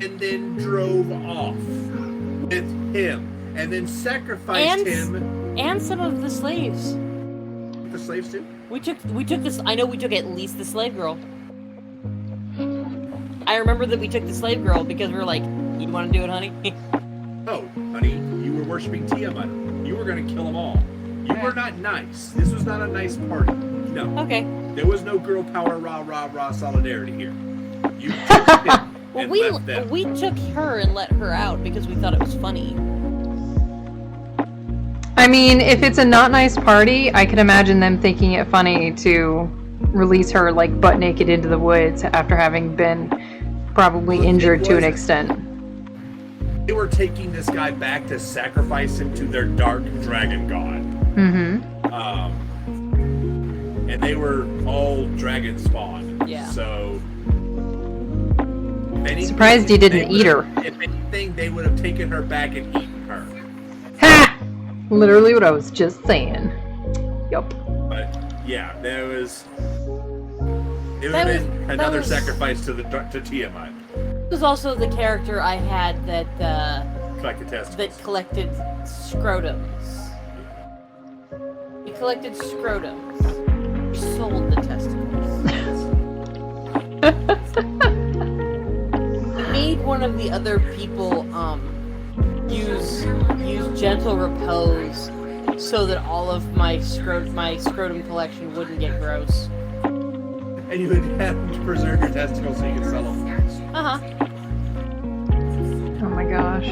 and then drove off with him, and then sacrificed him. And some of the slaves. The slaves too? We took this. I know we took at least the slave girl. I remember that we took the slave girl because we were like, you want to do it, honey? Oh, honey, you were worshiping Tiamat. You were going to kill them all. You were not nice. This was not a nice party. No. Okay. There was no girl power, rah solidarity here. You took him and left them. We took her and let her out because we thought it was funny. I mean, if it's a not nice party, I can imagine them thinking it funny to release her like butt naked into the woods after having been probably injured to an extent. They were taking this guy back to sacrifice him to their dark dragon god. And they were all dragon spawn. Yeah. So Surprised he didn't eat her. If anything, they would have taken her back and eaten her. Ha! Literally what I was just saying. Yup. But yeah, it would have been another sacrifice to Tiamat. It was also the character I had that Collected testicles. that collected scrotums. He collected scrotums. He sold the testicles. He made one of the other people use gentle repose so that all of my scrotum collection wouldn't get gross. And you would have to preserve your testicles so you could sell them. Uh-huh. Oh my gosh.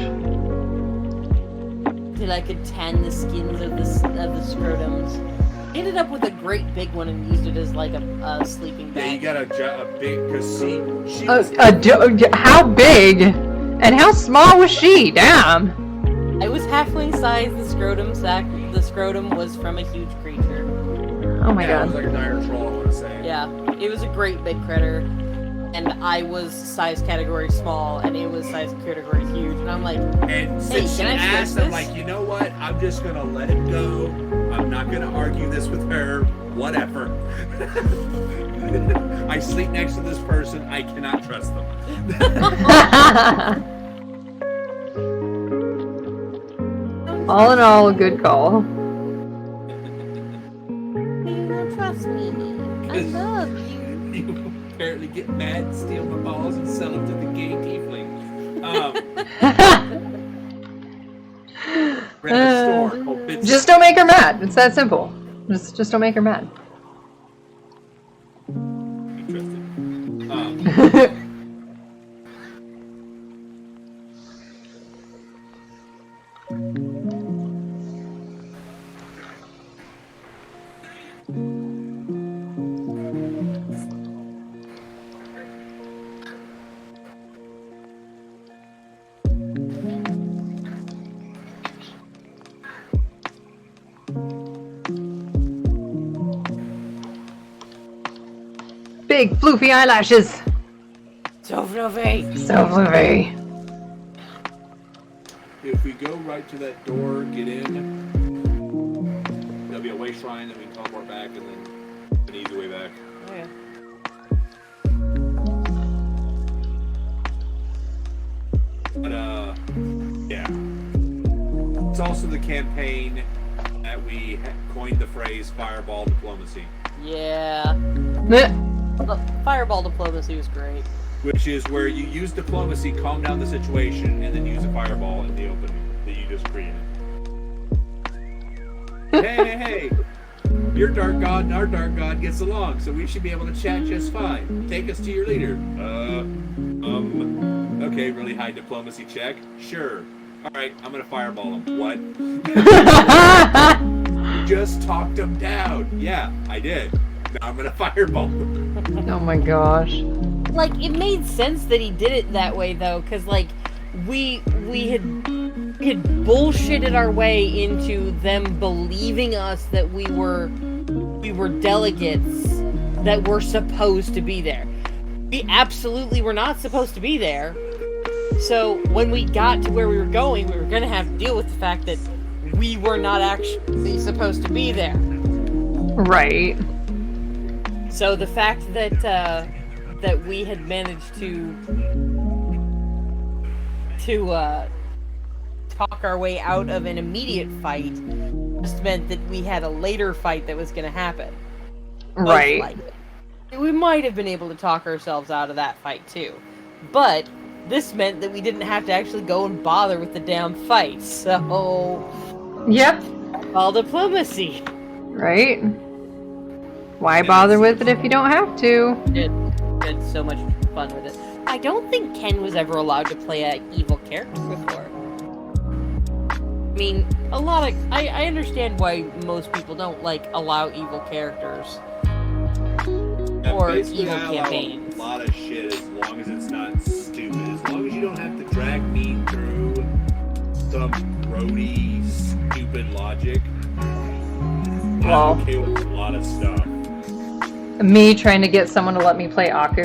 Till I could tan the skins of the scrotums. Ended up with a great big one and used it as like a sleeping bag. Yeah, you got a big, because she How big? And how small was she? Damn. I was halfling size. The scrotum was from a huge creature. Oh my It god. was like an iron troll, I want to say. Yeah, it was a great big critter, and I was size category small, and it was size category huge. And I'm like, And since she can I asked, switch I'm this? like, you know what? I'm just gonna let it go. I'm not gonna argue this with her. Whatever. I sleep next to this person. I cannot trust them. All in all, a good call. you don't trust me. I love you. You apparently get mad, steal my balls, and sell them to the gay tiefling. We're at the store. Oh, bitch. Just don't make her mad. It's that simple. Just don't make her mad. Interesting. Big floofy eyelashes. So fluffy. So floofy. If we go right to that door, get in, there'll be a way shrine that we can teleport back, and then an easy way back. Oh, yeah. But yeah. It's also the campaign that we coined the phrase fireball diplomacy, Yeah. Meh. The fireball diplomacy was great. which is where you use diplomacy, calm down the situation, and then use a fireball in the open that you just created. Hey! Your dark god and our dark god gets along, so we should be able to chat just fine. Take us to your leader. Okay, really high diplomacy check. Sure. Alright, I'm gonna fireball him. What? You just talked him down. Yeah, I did. Now I'm gonna fireball him. Oh my gosh. Like, it made sense that he did it that way, though, because, like, we had bullshitted our way into them believing us that we were delegates that were supposed to be there. We absolutely were not supposed to be there. So when we got to where we were going, we were going to have to deal with the fact that we were not actually supposed to be there. Right. So the fact that that we had managed to talk our way out of an immediate fight just meant that we had a later fight that was going to happen. Most Right. likely. We might have been able to talk ourselves out of that fight too, but this meant that we didn't have to actually go and bother with the damn fight. So, Yep. all diplomacy. Right. Why bother with it if you don't have to? Had so much fun with it. I don't think Ken was ever allowed to play an evil character before. I mean, I understand why most people don't allow evil characters or Basically, evil I allow campaigns. a lot of shit as long as it's not stupid. As long as you don't have to drag me through some roady, stupid logic. Well. I'm okay with a lot of stuff. Me trying to get someone to let me play Aku.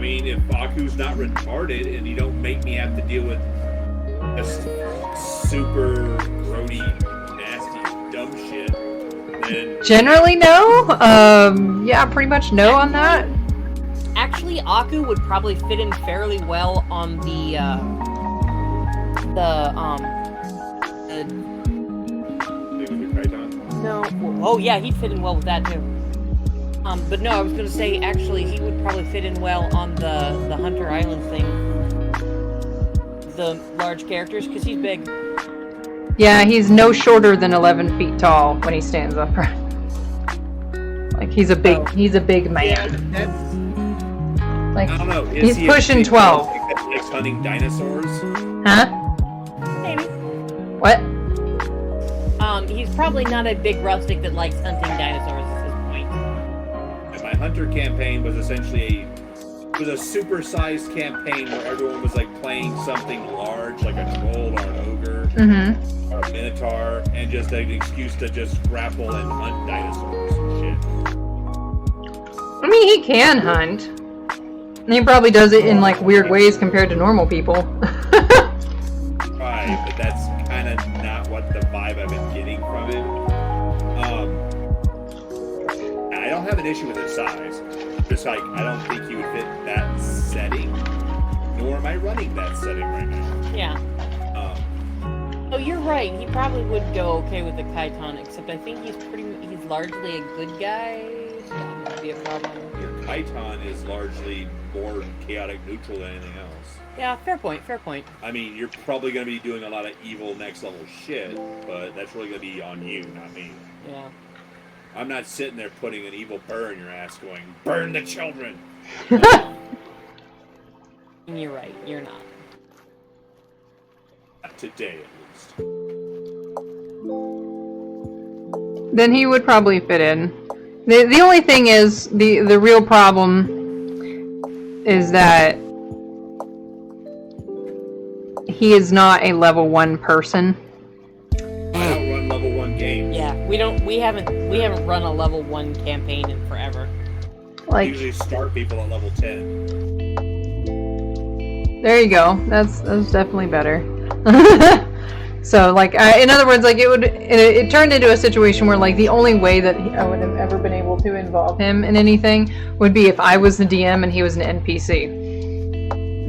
mean, if Aku's not retarded and you don't make me have to deal with this super grody, nasty, dumb shit, then Generally, no. Yeah, pretty much no on that. Actually, Aku would probably fit in fairly well on the no. Oh yeah, he'd fit in well with that too. But no, I was gonna say actually he would probably fit in well on the Hunter Island thing. The large characters, because he's big. Yeah, he's no shorter than 11 feet tall when he stands upright. Like he's a big man. Yeah, that's, Like I don't know. he's pushing 12. Likes hunting dinosaurs. Huh? Maybe. What? He's probably not a big rustic that likes hunting dinosaurs at this point. And my hunter campaign was essentially a supersized campaign where everyone was like playing something large, like a troll or an ogre or a minotaur, and just an excuse to just grapple and hunt dinosaurs and shit. I mean, he can hunt. And he probably does it in like weird ways compared to normal people. Right, but that's kind of not what the vibe I've been getting from him. I don't have an issue with his size. Just like, I don't think he would fit that setting, nor am I running that setting right now. Yeah. Oh, you're right. He probably would go okay with the Kaiton, except I think he's largely a good guy, so that might be a problem. Your Kaiton is largely more chaotic neutral than anything else. Yeah, fair point, fair point. I mean, you're probably going to be doing a lot of evil next level shit, but that's really going to be on you, not me. Yeah. I'm not sitting there putting an evil burr in your ass going, burn the children! You're right, you're not. Not today, at least. Then he would probably fit in. The only thing is, the real problem is that he is not a level 1 person. I don't run level 1 games. Yeah, we haven't run a level 1 campaign in forever. I Like, usually start people at level 10. there you go. That's definitely better. So, like, in other words, like it turned into a situation where, like, the only way that I would have ever been able to involve him in anything would be if I was the DM and he was an NPC,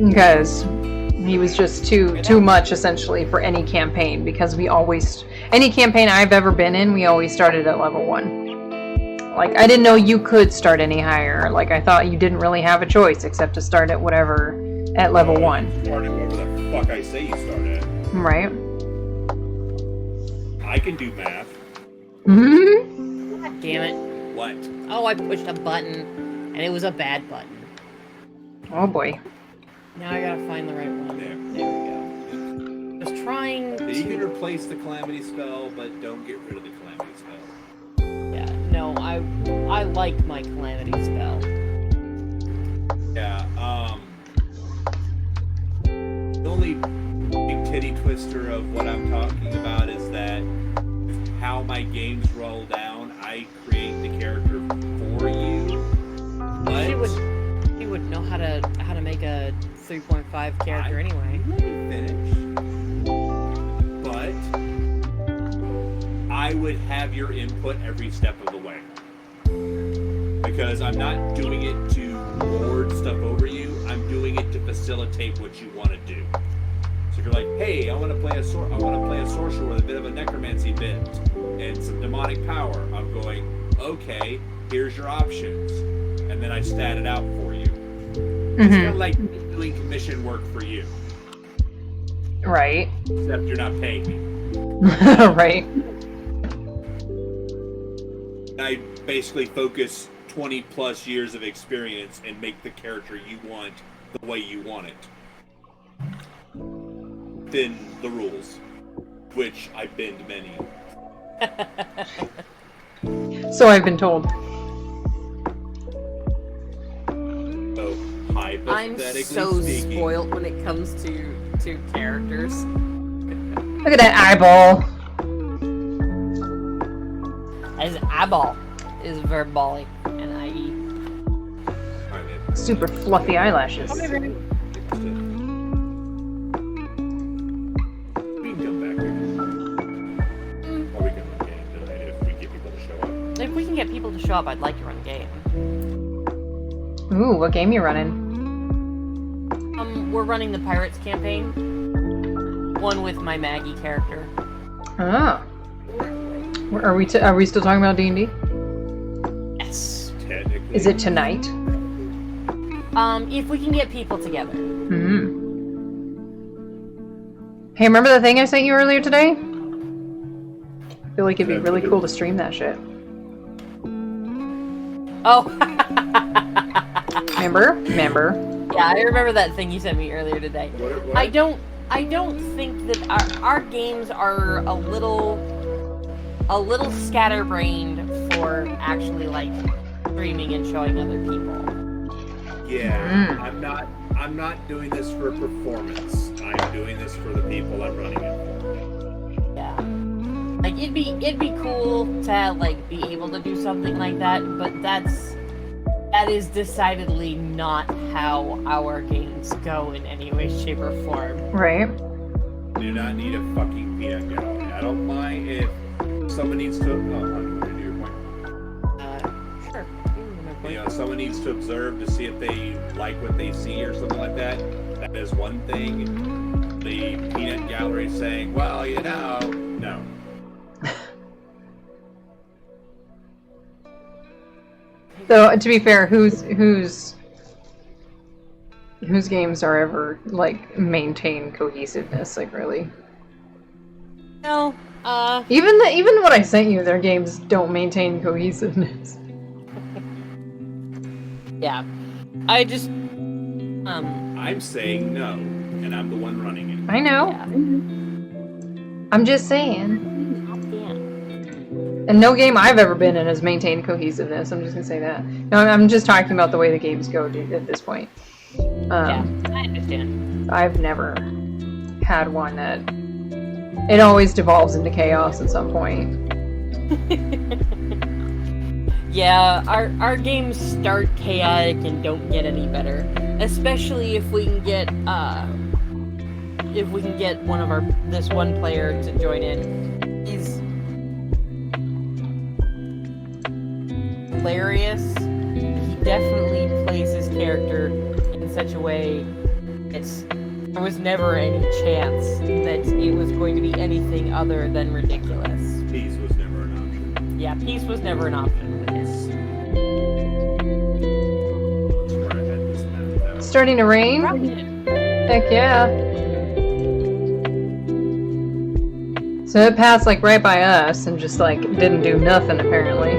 because he was just too much essentially for any campaign. Because any campaign I've ever been in, we always started at level 1. Like, I didn't know you could start any higher. Like, I thought you didn't really have a choice except to start at whatever at level 1. Start at whatever the fuck I say you start at. Right. I can do math. God damn it. What? Oh, I pushed a button, and it was a bad button. Oh boy. Now I gotta find the right one. There. There we go. I was trying You can to... replace the calamity spell, but don't get rid of the calamity spell. Yeah, no, I like my calamity spell. Yeah, the only big titty twister of what I'm talking about is that how my games roll down, I create the character for you. But She would know how to make a 3.5 character anyway. Let me finish. But I would have your input every step of the way. Because I'm not doing it to lord stuff over you, I'm doing it to facilitate what you want to do. So if you're like, hey, I want to play a sorcerer with a bit of a necromancy bent and some demonic power, I'm going, okay, here's your options. And then I stat it out for you. It's kind of like doing commission work for you. Right. Except you're not paying me. Right. I basically focus 20 plus years of experience and make the character you want the way you want it. Within the rules, which I bend many. So I've been told. So, I'm hypothetically so speaking, spoiled when it comes to characters. Look at that eyeball. As eyeball is verbolic and IE. Alright, man. super fluffy eyelashes. We can come back here. Or we can run game tonight if we get people to show up. If we can get people to show up, I'd like to run a game. Ooh, what game you running? We're running the Pirates campaign. One with my Maggie character. Ah. Are we still talking about D&D? Yes. Technically. Is it tonight? If we can get people together. Mm-hmm. Hey, remember the thing I sent you earlier today? I feel like it'd be really cool to stream that shit. Oh. Remember? Yeah, I remember that thing you sent me earlier today. What? I don't think that our games are a little scatterbrained for actually like streaming and showing other people. Yeah, I'm not doing this for performance. I'm doing this for the people I'm running it for. Yeah. Like it'd be cool to like be able to do something like that, but that is decidedly not how our games go in any way, shape, or form. Right. Do not need a fucking peanut gallery. I don't mind if someone needs to. I'm going to do your point. Sure. You know, someone needs to observe to see if they like what they see or something like that. That is one thing. The peanut gallery saying, well, you know, no. So to be fair, whose games are ever like maintain cohesiveness? Like really? No. Even what I sent you, their games don't maintain cohesiveness. Yeah. I just I'm saying no, and I'm the one running it. I know. Yeah. I'm just saying. Yeah. And no game I've ever been in has maintained cohesiveness. I'm just gonna say that. No, I'm just talking about the way the games go at this point. Yeah, I understand. I've never had one that it always devolves into chaos at some point. Yeah, our games start chaotic and don't get any better. Especially if we can get this one player to join in. He's hilarious. He definitely plays his character in such a way there was never any chance that it was going to be anything other than ridiculous. Peace was never an option. Yeah, peace was never an option with his. That's where I had this mapped out. Starting to rain? Heck yeah. So it passed like right by us and just like didn't do nothing apparently.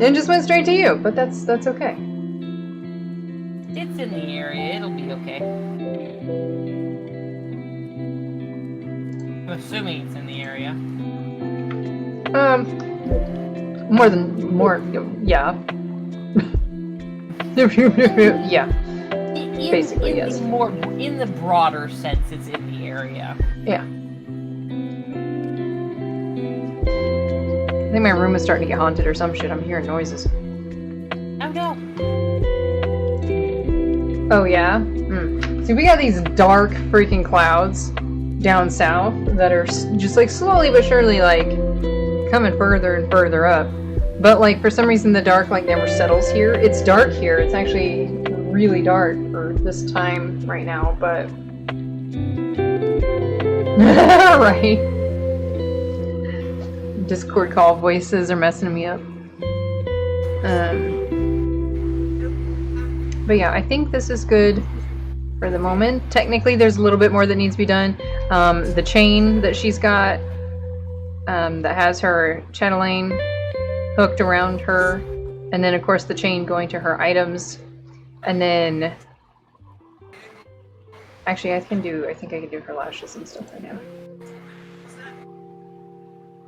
It just went straight to you, but that's okay. It's in the area. It'll be okay. I'm assuming it's in the area. Yeah. Yeah. Basically, yes. In the broader sense, it's in the area. Yeah. I think my room is starting to get haunted or some shit. I'm hearing noises. Oh no. Oh yeah? See, we got these dark freaking clouds down south that are just like slowly but surely like coming further and further up. But like for some reason the dark like never settles here. It's dark here. It's actually really dark for this time right now, but right. Discord call voices are messing me up. But yeah, I think this is good for the moment. Technically, there's a little bit more that needs to be done. The chain that she's got that has her chatelaine hooked around her, and then of course the chain going to her items, and then actually I think I can do her lashes and stuff right now.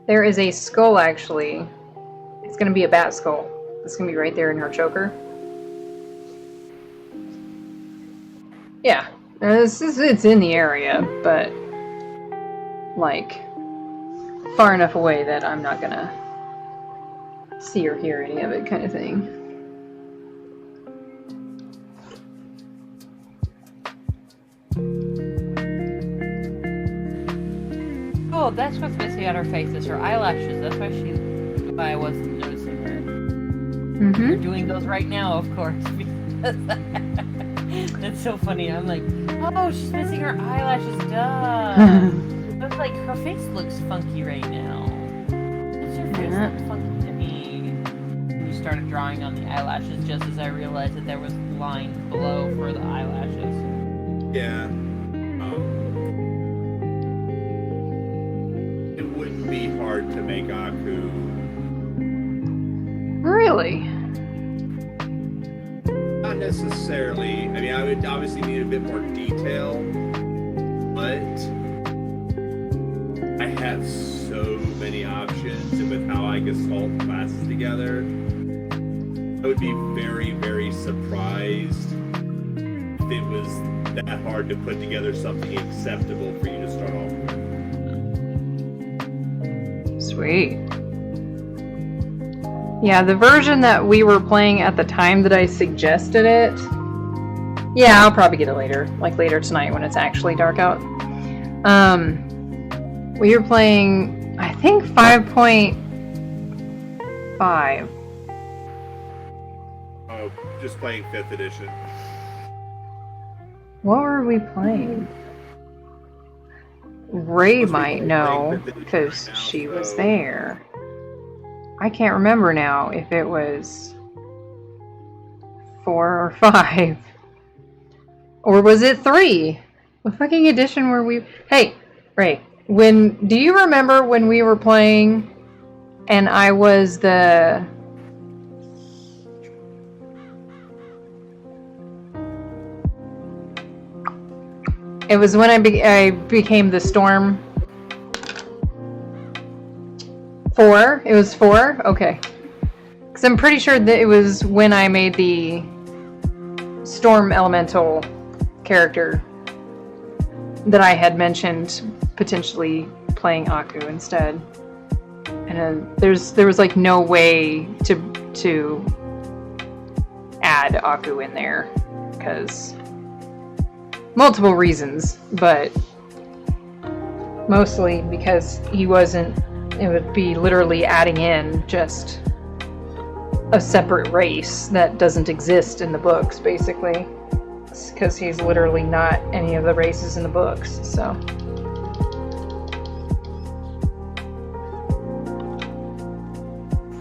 There is a skull actually. It's gonna be a bat skull. It's gonna be right there in her choker. Yeah, it's in the area, but like far enough away that I'm not gonna see or hear any of it, kind of thing. Oh, that's what's missing on her face is her eyelashes. That's why I wasn't noticing her. We're doing those right now, of course. That's so funny. I'm like, oh, she's missing her eyelashes. Duh. But like, her face looks funky right now. Does her face look funky to me? And you started drawing on the eyelashes just as I realized that there was a line below for the eyelashes. Yeah. It wouldn't be hard to make Aku. Really? Not necessarily. I mean, I would obviously need a bit more detail, but I have so many options, and with how I gestalt classes together, I would be very, very surprised if it was that hard to put together something acceptable for you to start off with. Sweet. Yeah, the version that we were playing at the time that I suggested it. Yeah, I'll probably get it later, like later tonight when it's actually dark out. We were playing, I think 5.5. Oh, just playing 5th edition. What were we playing? Ray might know because she was there. I can't remember now if it was 4 or 5. Or was it 3? What fucking edition were we? Hey, Ray, do you remember when we were playing and I was the... It was when I became the Storm. 4? It was 4? Okay. Because I'm pretty sure that it was when I made the Storm Elemental character that I had mentioned potentially playing Aku instead. And there was like no way to add Aku in there because multiple reasons, but mostly because he wasn't. It would be literally adding in just a separate race that doesn't exist in the books, basically. Because he's literally not any of the races in the books, so.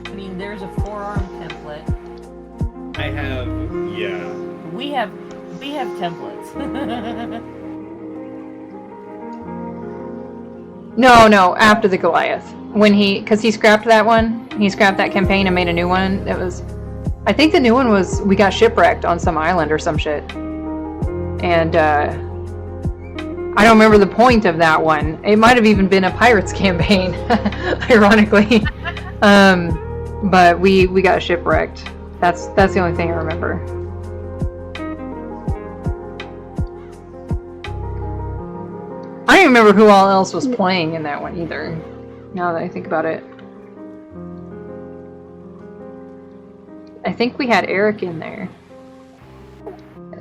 I mean, there's a forearm template. I have, yeah. We have templates. No, after the Goliath. Because he scrapped that one. He scrapped that campaign and made a new one. I think the new one was, we got shipwrecked on some island or some shit. And, I don't remember the point of that one. It might have even been a Pirates campaign, ironically. But we got shipwrecked. That's the only thing I remember. I don't even remember who all else was playing in that one either, now that I think about it. I think we had Eric in there.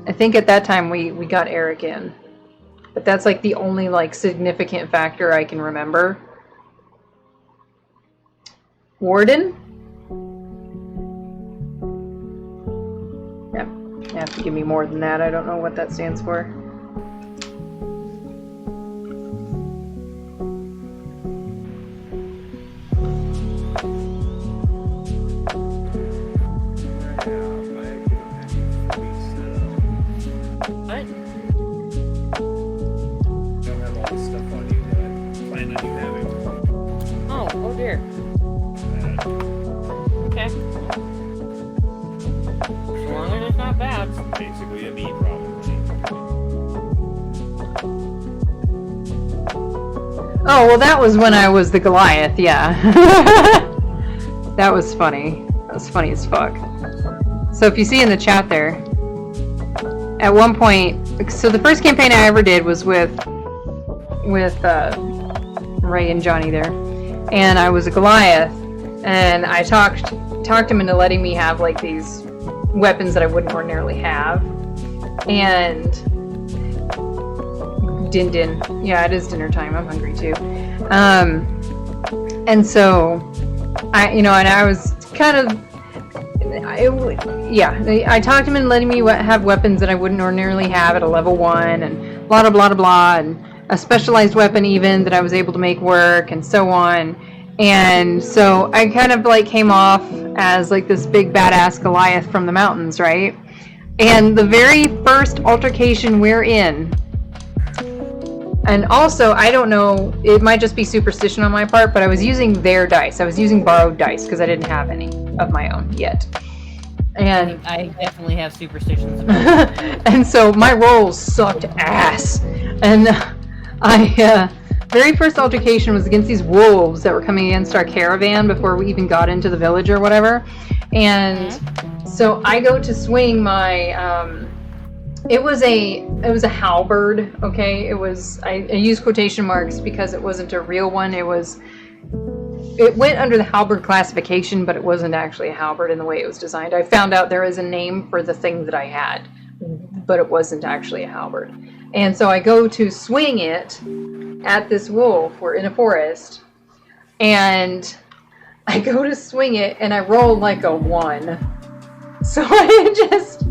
I think at that time we got Eric in. But that's like the only like significant factor I can remember. Warden? Yeah, you have to give me more than that. I don't know what that stands for. What? Don't have all this stuff on you that I plan on you having. Oh dear. Okay. So long as it's not bad. Basically a me probably. Oh, well that was when I was the Goliath, yeah. That was funny. That was funny as fuck. So if you see in the chat there, at one point, so the first campaign I ever did was with Ray and Johnny there, and I was a Goliath, and I talked him into letting me have like these weapons that I wouldn't ordinarily have, and Din, yeah, it is dinner time. I'm hungry too. And so and I was kind of, I talked him into letting me have weapons that I wouldn't ordinarily have at a level 1, and blah blah blah blah, and a specialized weapon even that I was able to make work, and so on. And so I kind of like came off as like this big badass Goliath from the mountains, right? And the very first altercation we're in, and also, I don't know, it might just be superstition on my part, but I was using their dice. I was using borrowed dice because I didn't have any of my own yet. And I definitely have superstitions about that. and so my rolls sucked ass. And very first altercation was against these wolves that were coming against our caravan before we even got into the village or whatever. And so I go to swing my it was a halberd, okay? I use quotation marks because it wasn't a real one. It went under the halberd classification, but it wasn't actually a halberd in the way it was designed. I found out there is a name for the thing that I had, but it wasn't actually a halberd. And so I go to swing it at this wolf. We're in a forest, and I go to swing it, and I roll like a 1. So I just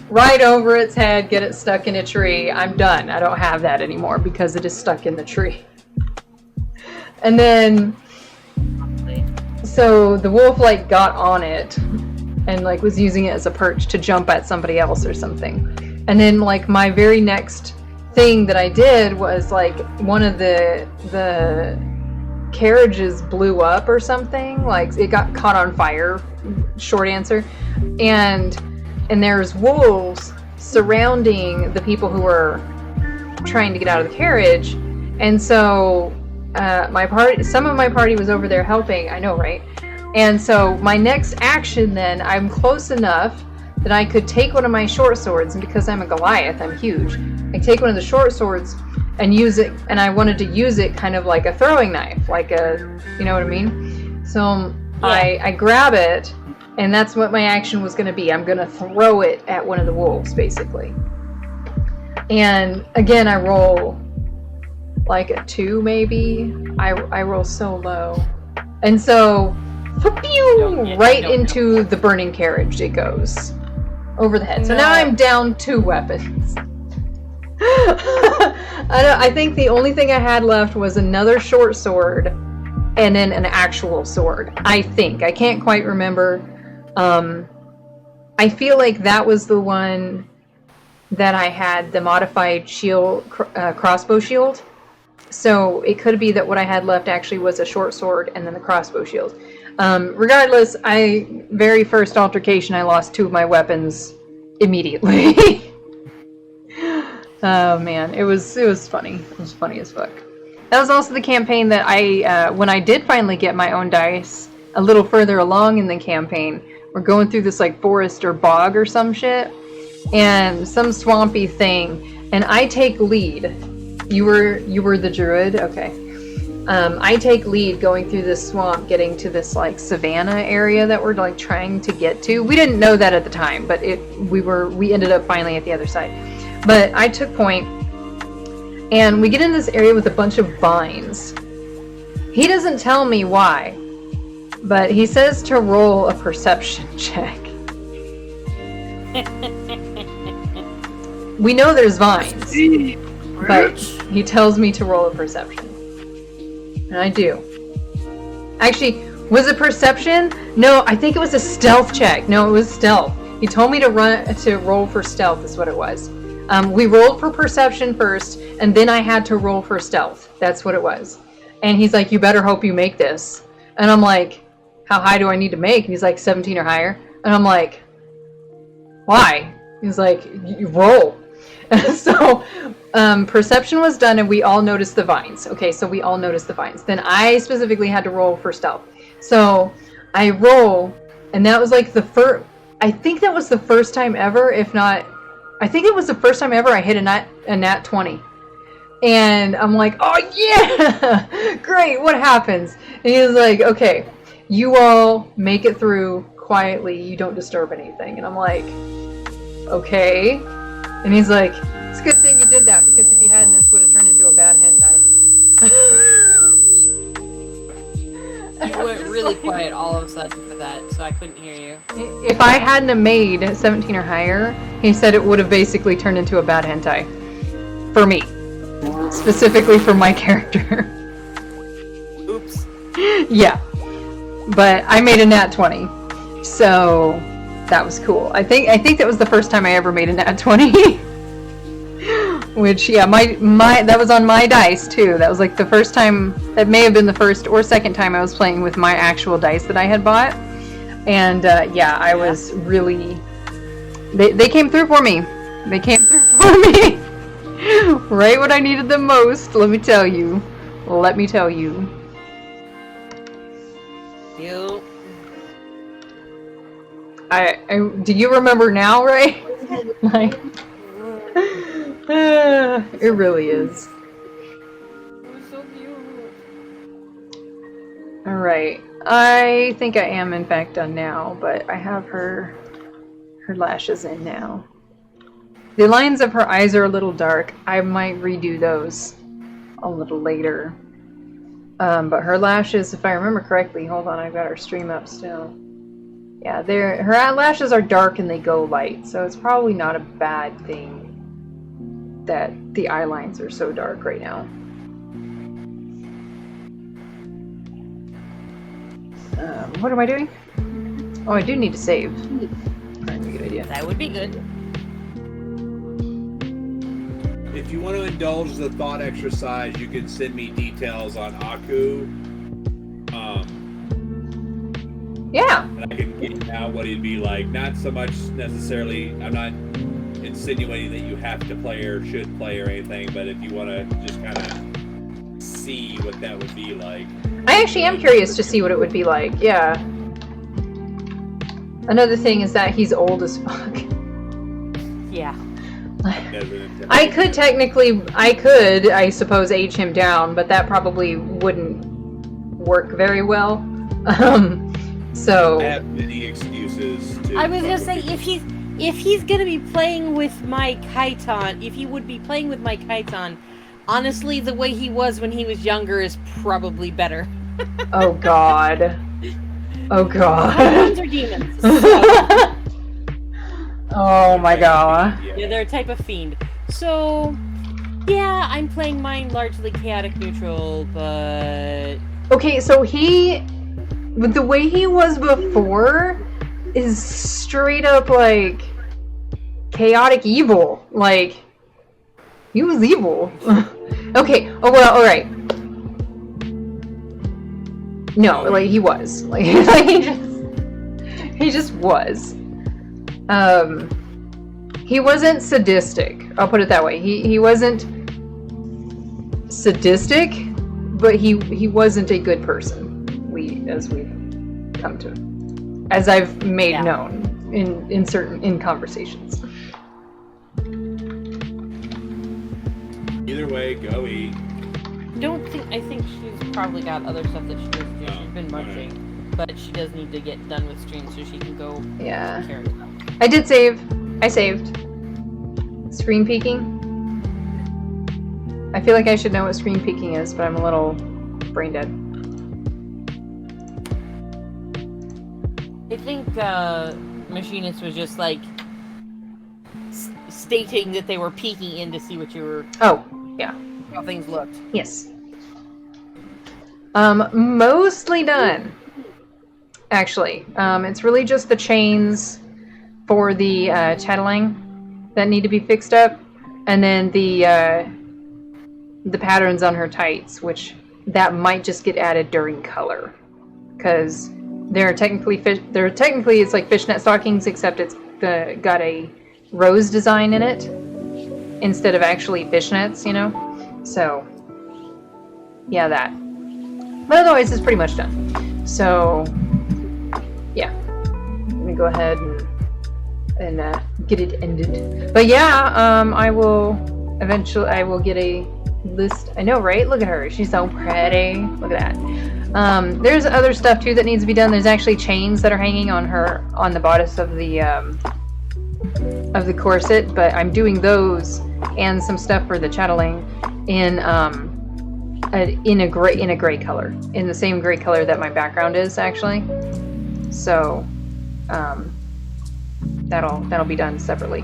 right over its head, get it stuck in a tree. I'm done. I don't have that anymore because it is stuck in the tree. And then, so the wolf like got on it and like was using it as a perch to jump at somebody else or something. And then like my very next thing that I did was like one of the carriages blew up or something. Like it got caught on fire, short answer. And there's wolves surrounding the people who were trying to get out of the carriage. And so some of my party was over there helping. I know, right? And so my next action then, I'm close enough that I could take one of my short swords, and because I'm a Goliath, I'm huge. I take one of the short swords and use it, and I wanted to use it kind of like a throwing knife, like you know what I mean? So yeah. I grab it, and that's what my action was going to be. I'm going to throw it at one of the wolves, basically. And again, I roll like a 2, maybe. I roll so low. And so, right into the burning carriage it goes. Over the head. So now I'm down 2 weapons. I think the only thing I had left was another short sword and then an actual sword. I think. I can't quite remember. I feel like that was the one that I had the modified shield, crossbow shield. So it could be that what I had left actually was a short sword and then the crossbow shield. Regardless, very first altercation, I lost 2 of my weapons immediately. Oh man, it was funny. It was funny as fuck. That was also the campaign that when I did finally get my own dice, a little further along in the campaign, we're going through this like forest or bog or some shit, and some swampy thing, and I take lead. You were the druid, okay. I take lead going through this swamp, getting to this like savanna area that we're like trying to get to. We didn't know that at the time, but we ended up finally at the other side. But I took point, and we get in this area with a bunch of vines. He doesn't tell me why, but he says to roll a perception check. We know there's vines, but he tells me to roll a perception. And I do. Actually, was it perception? No, I think it was a stealth check. No, it was stealth. He told me to roll for stealth is what it was. We rolled for perception first, and then I had to roll for stealth. That's what it was. And he's like, you better hope you make this. And I'm like, how high do I need to make? And he's like, 17 or higher. And I'm like, why? He's like, you roll. So perception was done, and we all noticed the vines. Okay, so we all noticed the vines. Then I specifically had to roll for stealth. So I roll, and that was like I think that was the first time ever, if not, I think it was the first time ever I hit a nat 20. And I'm like, oh yeah, great, what happens? And he was like, okay, you all make it through quietly, you don't disturb anything. And I'm like, okay. And he's like, it's a good thing you did that, because if you hadn't, this would have turned into a bad hentai. really quiet all of a sudden for that, so I couldn't hear you. If I hadn't have made 17 or higher, he said it would have basically turned into a bad hentai. For me. Specifically for my character. Oops. Yeah. But I made a nat 20. So that was cool. I think that was the first time I ever made a nat 20. Which, yeah, my that was on my dice too. That was like the first time, that may have been the first or second time I was playing with my actual dice that I had bought. And yeah, I was really, they came through for me. They came through for me. Right when I needed them most, let me tell you. Let me tell you. You. Do you remember now, Ray? Like, it really is. It was so cute. Alright. I think I am in fact done now, but I have her lashes in now. The lines of her eyes are a little dark. I might redo those a little later. But her lashes, if I remember correctly, hold on, I've got her stream up still. Yeah, her lashes are dark and they go light, so it's probably not a bad thing that the eye lines are so dark right now. What am I doing? Oh, I do need to save. That's a good idea. That would be good. If you want to indulge the thought exercise, you can send me details on Aku. Yeah. And I can get out what he'd be like. Not so much necessarily, I'm not insinuating that you have to play or should play or anything, but if you want to just kind of see what that would be like. I actually am curious to see what it would be like, yeah. Another thing is that he's old as fuck. Yeah. I could, I suppose, age him down, but that probably wouldn't work very well. So I have many excuses to. I was gonna say, if he's gonna be playing with my Kaiton, if he would be playing with my Kaiton, honestly, the way he was when he was younger is probably better. Oh god. Oh god. Kaitons are demons. So, oh my god. yeah, they're a type of fiend. So, yeah, I'm playing mine largely chaotic neutral, but Okay, so the way he was before is straight up like chaotic evil. Like, he was evil. Okay, oh well, alright. No, like he was. Like, he just was. He wasn't sadistic. I'll put it that way. He wasn't sadistic, but he wasn't a good person. As we've come to, as I've made known in conversations. Either way, go eat. I think she's probably got other stuff that she needs to do. She's been munching, but she does need to get done with stream so she can go carry stuff. I did save. I saved. Screen peeking. I feel like I should know what screen peeking is, but I'm a little brain dead. I think Machinist was just like stating that they were peeking in to see what you were. Oh, yeah. How things looked. Yes. Mostly done. Actually, it's really just the chains for the chatteling that need to be fixed up, and then the patterns on her tights, which that might just get added during color, because they're technically it's like fishnet stockings, except it's got a rose design in it instead of actually fishnets, you know. So yeah, that. But otherwise, it's pretty much done. So yeah, let me go ahead and get it ended. But yeah, I will get a list. I know, right? Look at her. She's so pretty. Look at that. There's other stuff too that needs to be done. There's actually chains that are hanging on the bodice of the corset, but I'm doing those and some stuff for the chatteling in in a gray color, in the same gray color that my background is actually. So that'll be done separately.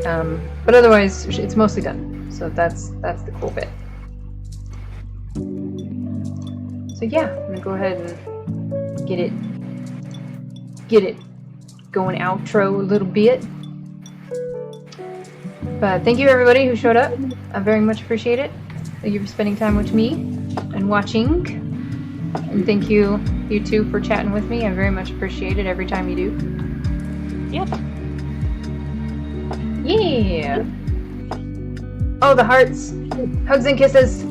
But otherwise, it's mostly done. So that's the cool bit. So yeah, I'm gonna go ahead and get it going outro a little bit. But thank you everybody who showed up. I very much appreciate it. Thank you for spending time with me and watching. And thank you two for chatting with me. I very much appreciate it every time you do. Yep. Yeah. Oh, the hearts. Hugs and kisses.